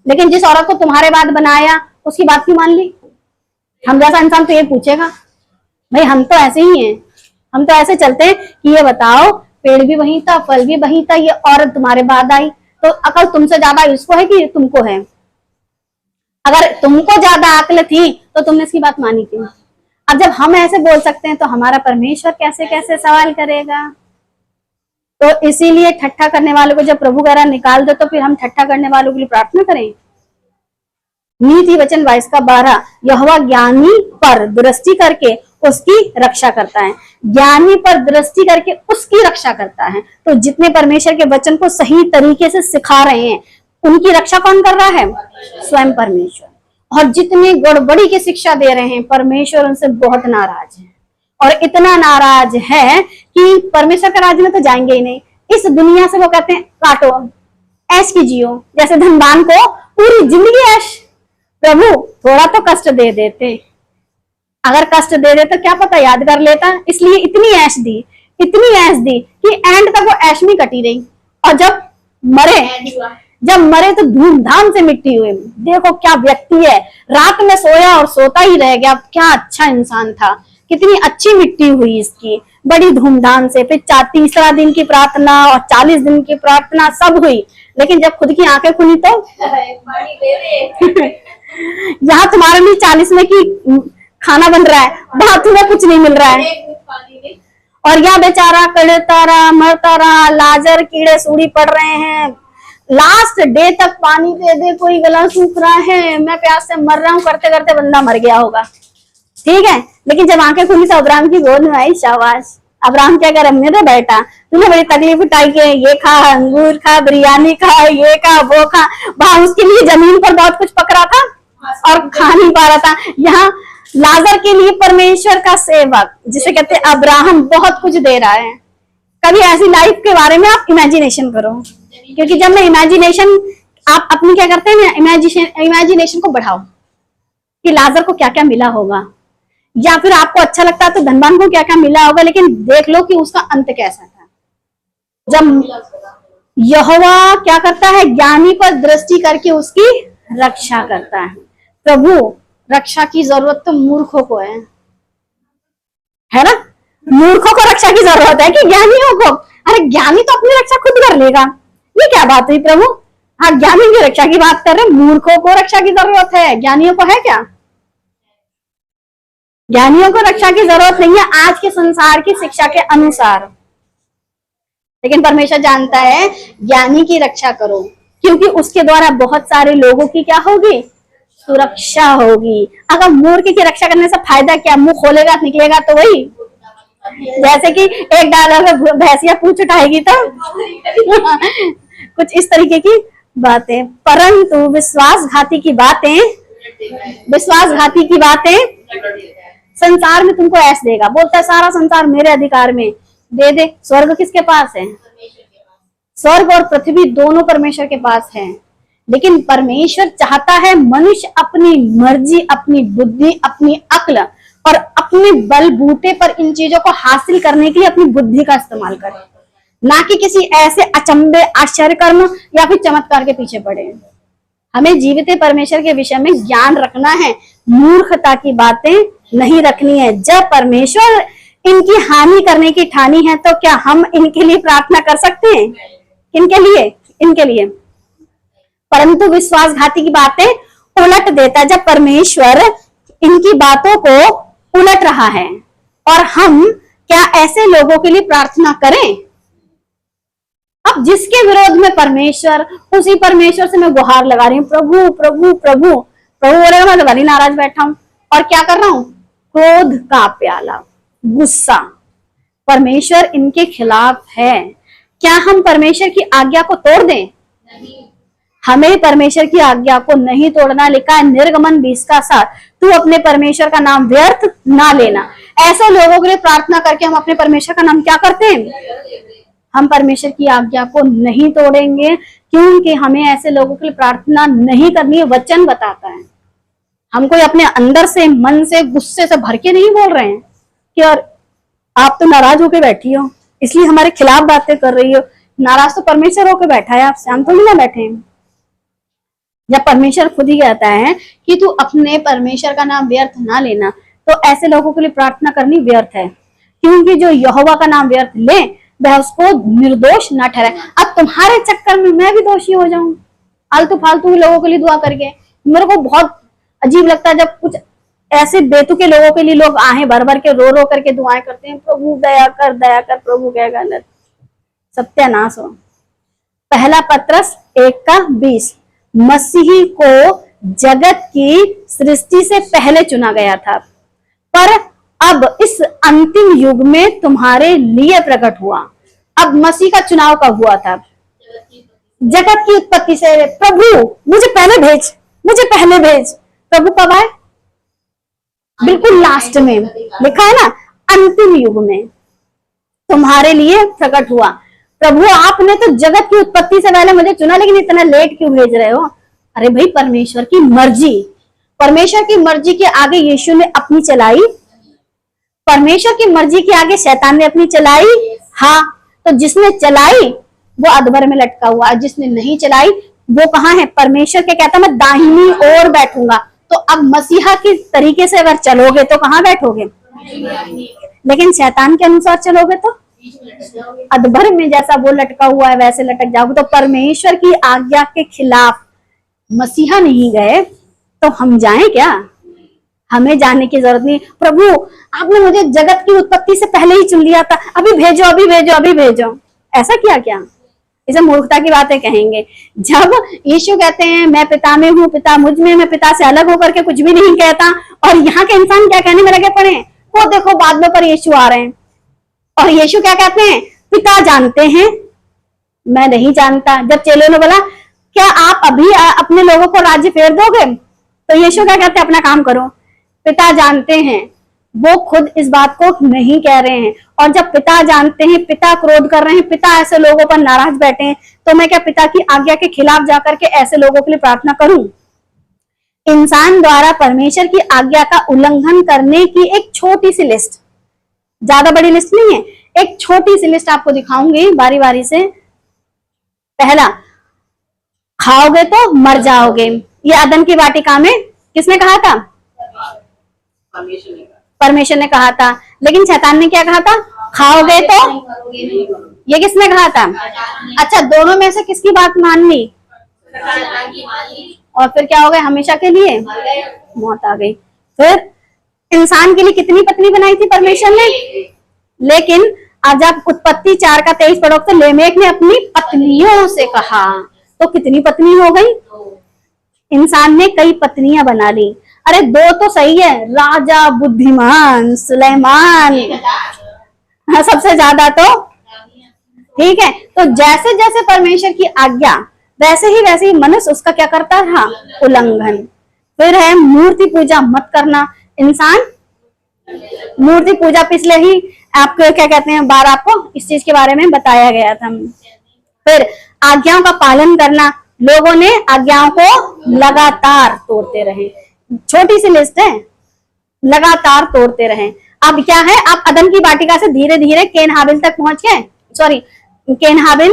लेकिन जिस औरत को तुम्हारे बाद बनाया उसकी बात क्यों मान ली? हम जैसा इंसान तो ये पूछेगा, भाई हम तो ऐसे ही हैं, हम तो ऐसे चलते हैं कि ये बताओ पेड़ भी वहीं था, फल भी वहीं था, ये औरत तुम्हारे बाद आई, तो अकल तुमसे ज्यादा इसको है कि तुमको है? अगर तुमको ज्यादा अक्ल थी तो तुमने इसकी बात मानी क्यों? अब जब हम ऐसे बोल सकते हैं तो हमारा परमेश्वर कैसे कैसे सवाल करेगा? तो इसीलिए ठट्ठा करने वालों को जब प्रभु कह निकाल दो, तो फिर हम ठट्ठा करने वालों के लिए प्रार्थना करें। नीति वचन 22:12, यहोवा ज्ञानी पर दृष्टि करके उसकी रक्षा करता है। ज्ञानी पर दृष्टि करके उसकी रक्षा करता है। तो जितने परमेश्वर के वचन को सही तरीके से सिखा रहे हैं, उनकी रक्षा कौन कर रहा है? स्वयं परमेश्वर। और जितने गड़बड़ी की शिक्षा दे रहे हैं, परमेश्वर उनसे बहुत नाराज है, और इतना नाराज है कि परमेश्वर के राज्य में तो जाएंगे ही नहीं। इस दुनिया से वो कहते हैं काटो, ऐश की जियो, जैसे धनवान को पूरी जिंदगी ऐश। प्रभु थोड़ा तो कष्ट दे देते, अगर कष्ट दे दे तो क्या पता याद कर लेता। इसलिए इतनी ऐश दी, इतनी ऐश दी कि एंड तक वो ऐश में कटी रही, और जब मरे तो धूमधाम से मिट्टी हुए। देखो क्या व्यक्ति है, रात में सोया और सोता ही रह गया, क्या अच्छा इंसान था, कितनी अच्छी मिट्टी हुई इसकी, बड़ी धूमधाम से। फिर तीसरा दिन की प्रार्थना और 40 दिन की प्रार्थना सब हुई, लेकिन जब खुद की आंखें खुली तो यहाँ तुम्हारे लिए 40 में की खाना बन रहा है, वहां तुम्हें कुछ नहीं मिल रहा है। और यहाँ बेचारा कड़ता रहा, मरता रहा, लाजर कीड़े सूढ़ी पड़ रहे हैं, लास्ट डे तक पानी दे दे, कोई गला सूख रहा है, मैं प्यास से मर रहा हूँ करते करते बंदा मर गया होगा, ठीक है। लेकिन जब आंखें खुली तो अब्राहम की गोद में आई, शाबाश। अब्राहम क्या कर, हमने तो बेटा तूने बड़ी तकलीफ उठाई के ये खा, अंगूर खा, बिरयानी खा, ये खा, वो खा। वहां उसके लिए जमीन पर बहुत कुछ पक रहा था और खा नहीं पा रहा था। यहाँ लाजर के लिए परमेश्वर का सेवक, जिसे कहते हैं अब्राहम, बहुत कुछ दे रहा है। कभी ऐसी लाइफ के बारे में आप इमेजिनेशन करो, क्योंकि जब मैं इमेजिनेशन, आप अपनी क्या करते हैं, इमेजिनेशन को बढ़ाओ कि लाजर को क्या क्या मिला होगा, या फिर आपको अच्छा लगता है तो धनवान को क्या क्या मिला होगा, लेकिन देख लो कि उसका अंत कैसा था। जब यहोवा क्या करता है, ज्ञानी पर दृष्टि करके उसकी रक्षा करता है। प्रभु रक्षा की जरूरत तो मूर्खों को है ना? मूर्खों को रक्षा की जरूरत है कि ज्ञानियों को? अरे ज्ञानी तो अपनी रक्षा खुद कर लेगा। ये क्या बात हुई प्रभु? हाँ, ज्ञानी की रक्षा की बात कर रहे हैं, मूर्खों को रक्षा की जरूरत है, ज्ञानियों को है क्या? ज्ञानियों को रक्षा की जरूरत नहीं है आज के संसार की शिक्षा के अनुसार, लेकिन परमेश्वर जानता है ज्ञानी की रक्षा करो, क्योंकि उसके द्वारा बहुत सारे लोगों की क्या होगी, सुरक्षा होगी। अगर मूर्ख की रक्षा करने से फायदा क्या? मुंह खोलेगा निकलेगा तो वही, जैसे कि एक डाला में भैंसिया पूछ उठाएगी तो कुछ इस तरीके की बातें। परंतु विश्वासघाती की बातें संसार में तुमको ऐश देगा। बोलता है सारा संसार मेरे अधिकार में, दे दे। स्वर्ग किसके पास है? स्वर्ग और पृथ्वी दोनों परमेश्वर के पास है, लेकिन परमेश्वर चाहता है मनुष्य अपनी मर्जी, अपनी बुद्धि, अपनी अक्ल और अपने बलबूते पर इन चीजों को हासिल करने के लिए अपनी बुद्धि का इस्तेमाल करे, ना कि किसी ऐसे अचंभे, आश्चर्य कर्म या फिर चमत्कार के पीछे पड़े। हमें जीवित परमेश्वर के विषय में ज्ञान रखना है, मूर्खता की बातें नहीं रखनी है। जब परमेश्वर इनकी हानि करने की ठानी है तो क्या हम इनके लिए प्रार्थना कर सकते हैं? किनके लिए? इनके लिए। परंतु विश्वासघाती की बातें उलट देता है। जब परमेश्वर इनकी बातों को उलट रहा है, और हम क्या ऐसे लोगों के लिए प्रार्थना करें? अब जिसके विरोध में परमेश्वर, उसी परमेश्वर से मैं गुहार लगा रही हूँ, प्रभु प्रभु प्रभु। प्रभु बोलेगा मैं तो भली नाराज बैठा हूं और क्या कर रहा हूं? क्रोध का प्याला, गुस्सा परमेश्वर इनके खिलाफ है। क्या हम परमेश्वर की आज्ञा को तोड़ दें? नहीं। हमें परमेश्वर की आज्ञा को नहीं तोड़ना। लिखा है निर्गमन 20:7, तू अपने परमेश्वर का नाम व्यर्थ ना लेना। ऐसे लोगों के लिए प्रार्थना करके हम अपने परमेश्वर का नाम क्या करते हैं? हम परमेश्वर की आज्ञा को नहीं तोड़ेंगे, क्योंकि हमें ऐसे लोगों के लिए प्रार्थना नहीं करनी है। वचन बताता है। हम कोई अपने अंदर से, मन से, गुस्से से भर के नहीं बोल रहे हैं कि और आप तो नाराज होकर बैठी हो इसलिए हमारे खिलाफ बातें कर रही हो। नाराज तो परमेश्वर होकर बैठा है आपसे, हम तो नहीं ना बैठे हैं। जब परमेश्वर खुद ही कहता है कि तू अपने परमेश्वर का नाम व्यर्थ ना लेना, तो ऐसे लोगों के लिए प्रार्थना करनी व्यर्थ है, क्योंकि जो यहोवा का नाम व्यर्थ ले वह उसको निर्दोष ना ठहराए। अब तुम्हारे चक्कर में मैं भी दोषी हो जाऊं आलतू फालतू लोगों के लिए दुआ करके। मेरे को बहुत अजीब लगता है जब कुछ ऐसे बेतुके लोगों के लिए लोग आहे भर भर के रो रो करके दुआएं करते हैं, प्रभु दया कर प्रभु क्या गलत। सत्यानाश हो। पहला पत्रस 1:20, मसीही को जगत की सृष्टि से पहले चुना गया था, पर अब इस अंतिम युग में तुम्हारे लिए प्रकट हुआ। अब मसीह का चुनाव कब हुआ था? जगत की उत्पत्ति से। प्रभु मुझे पहले भेज, मुझे पहले भेज। प्रभु कब आए? बिल्कुल लास्ट में लिखा है ना, अंतिम युग में तुम्हारे लिए प्रकट हुआ। प्रभु आपने तो जगत की उत्पत्ति से पहले मुझे चुना, लेकिन इतना लेट क्यों भेज रहे हो? अरे भाई, परमेश्वर की मर्जी, परमेश्वर की मर्जी के आगे यीशु ने अपनी चलाई, परमेश्वर की मर्जी के आगे शैतान ने अपनी चलाई। हाँ, तो जिसने चलाई वो अधबर में लटका हुआ, जिसने नहीं चलाई वो कहाँ है? परमेश्वर के कहता मैं दाहिनी ओर बैठूंगा। तो अब मसीहा के तरीके से अगर चलोगे तो कहाँ बैठोगे? लेकिन शैतान के अनुसार चलोगे तो अधबर में जैसा वो लटका हुआ है वैसे लटक जाओगे। तो परमेश्वर की आज्ञा के खिलाफ मसीहा नहीं गए तो हम जाएं क्या? हमें जाने की जरूरत नहीं। प्रभु आपने मुझे जगत की उत्पत्ति से पहले ही चुन लिया था, अभी भेजो अभी भेजो अभी भेजो। ऐसा क्या? इसे मूर्खता की बातें कहेंगे। जब यीशु कहते हैं मैं पिता में हूँ, पिता मुझ में, मैं पिता से अलग होकर के कुछ भी नहीं कहता, और यहाँ के इंसान क्या कहने में लगे पड़े? वो देखो बाद में पर यीशु आ रहे हैं और यीशु क्या कहते हैं? पिता जानते हैं, मैं नहीं जानता। जब चेलों ने बोला क्या आप अभी अपने लोगों को राज्य फेर दोगे, तो यीशु क्या कहते हैं? अपना काम करो। पिता जानते हैं, वो खुद इस बात को नहीं कह रहे हैं। और जब पिता जानते हैं, पिता क्रोध कर रहे हैं, पिता ऐसे लोगों पर नाराज बैठे हैं, तो मैं क्या पिता की आज्ञा के खिलाफ जाकर के ऐसे लोगों के लिए प्रार्थना करूं? इंसान द्वारा परमेश्वर की आज्ञा का उल्लंघन करने की एक छोटी सी लिस्ट, ज्यादा बड़ी लिस्ट नहीं है, एक छोटी सी लिस्ट आपको दिखाऊंगी बारी बारी से। पहला, खाओगे तो मर जाओगे। ये अदन की वाटिका में किसने कहा था? परमेश्वर ने कहा था। लेकिन शैतान ने क्या कहा था? खाओगे तो। ये किसने कहा था? अच्छा, दोनों में से किसकी बात मान ली? और फिर क्या हो गया? हमेशा के लिए मौत आ गई। फिर इंसान के लिए कितनी पत्नी बनाई थी परमेश्वर ने? लेकिन आज आप उत्पत्ति 4:23 पढ़ो तो लेमेक ने अपनी पत्नियों से कहा, तो कितनी पत्नी हो गई? इंसान ने कई पत्नियां बना ली। अरे दो तो सही है, राजा बुद्धिमान सुलेमान, सबसे ज्यादा तो ठीक है। तो जैसे जैसे परमेश्वर की आज्ञा वैसे ही मनुष्य उसका क्या करता रहा? उल्लंघन। फिर है मूर्ति पूजा मत करना। इंसान मूर्ति पूजा, पिछले ही आपको क्या कहते हैं बार आपको इस चीज के बारे में बताया गया था। फिर आज्ञाओं का पालन करना, लोगों ने आज्ञाओं को लगातार तोड़ते रहे। छोटी सी लिस्ट है, लगातार तोड़ते रहे। अब क्या है? आप अदन की वाटिका से धीरे धीरे केन हाबिल तक पहुंच गए, केन हाबिल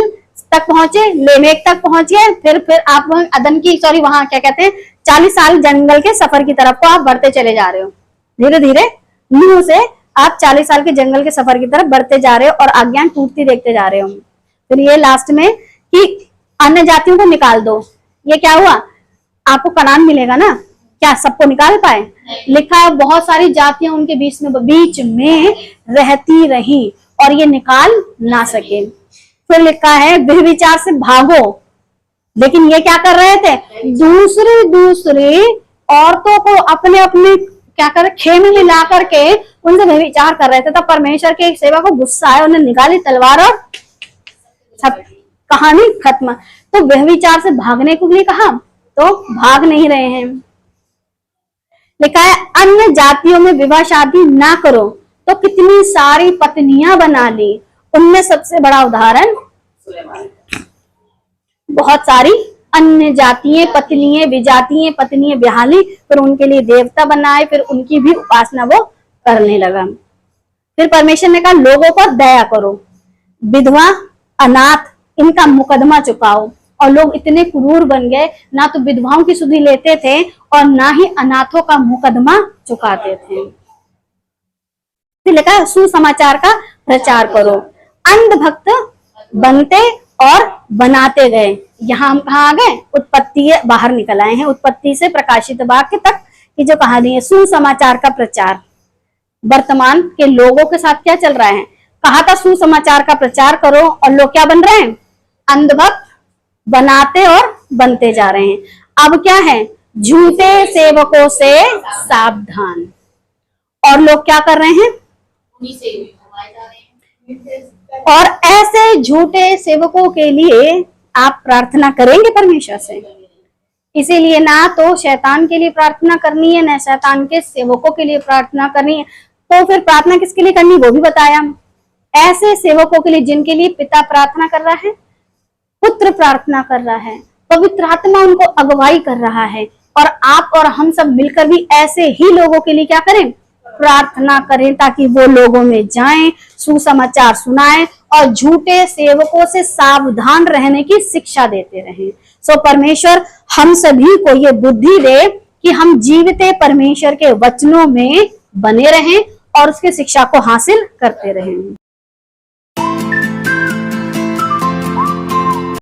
तक पहुंचे, लेमेक तक पहुंचे, फिर आप अदन की वहां क्या कहते हैं 40 साल जंगल के सफर की तरफ को आप बढ़ते चले जा रहे हो। धीरे धीरे नूह से आप 40 साल के जंगल के सफर की तरफ बढ़ते जा रहे हो और आज्ञाएं टूटती देखते जा रहे हो। फिर ये लास्ट में कि अन्य जातियों को निकाल दो। ये क्या हुआ? आपको कनान मिलेगा ना, क्या सबको निकाल पाए? लिखा है बहुत सारी जातियां उनके बीच में रहती रही और ये निकाल ना सके। फिर लिखा है व्यभिचार से भागो, लेकिन ये क्या कर रहे थे? दूसरी औरतों को अपने अपने क्या कर खेमे में ला करके उनसे व्यभिचार कर रहे थे। तब परमेश्वर के सेवा को गुस्सा आया, उन्हें निकाली तलवार और सब कहानी खत्म। तो व्यभिचार से भागने के लिए कहा, तो भाग नहीं रहे हैं। लिखा है अन्य जातियों में विवाह शादी ना करो, तो कितनी सारी पत्नियां बना ली। उनमें सबसे बड़ा उदाहरण बहुत सारी अन्य जातीय पत्नियां, विजातीय पत्नियां ब्याह ली, फिर उनके लिए देवता बनाए, फिर उनकी भी उपासना वो करने लगा। फिर परमेश्वर ने कहा लोगों पर दया करो, विधवा अनाथ इनका मुकदमा चुकाओ। और लोग इतने क्रूर बन गए, ना तो विधवाओं की सुधि लेते थे और ना ही अनाथों का मुकदमा चुकाते थे। फिर लिखा है सुसमाचार का प्रचार करो। अंध भक्त बनते और बनाते गए। यहाँ हम कहाँ आ गए, उत्पत्ति बाहर निकल आए हैं, उत्पत्ति से प्रकाशित वाक्य तक की जो कहानी है सुसमाचार का प्रचार। वर्तमान के लोगों के साथ क्या चल रहा है, कहा था सुसमाचार का प्रचार करो और लोग क्या बन रहे हैं, अंधभक्त बनाते और बनते जा रहे हैं। अब क्या है, झूठे सेवकों से सावधान। और लोग क्या कर रहे हैं, उन्हीं से घुमाए जा रहे हैं। और ऐसे झूठे सेवकों के लिए आप प्रार्थना करेंगे परमेश्वर से। इसीलिए ना तो शैतान के लिए प्रार्थना करनी है, ना शैतान के सेवकों के लिए प्रार्थना करनी है। तो फिर प्रार्थना किसके लिए करनी, वो भी बताया। ऐसे सेवकों के लिए जिनके लिए पिता प्रार्थना कर रहा है, पुत्र प्रार्थना कर रहा है, पवित्र आत्मा उनको अगुवाई कर रहा है। और आप और हम सब मिलकर भी ऐसे ही लोगों के लिए क्या करें, प्रार्थना करें, ताकि वो लोगों में जाएं, सुसमाचार सुनाएं और झूठे सेवकों से सावधान रहने की शिक्षा देते रहें। सो परमेश्वर हम सभी को ये बुद्धि दे कि हम जीवते परमेश्वर के वचनों में बने रहें और उसकी शिक्षा को हासिल करते रहें।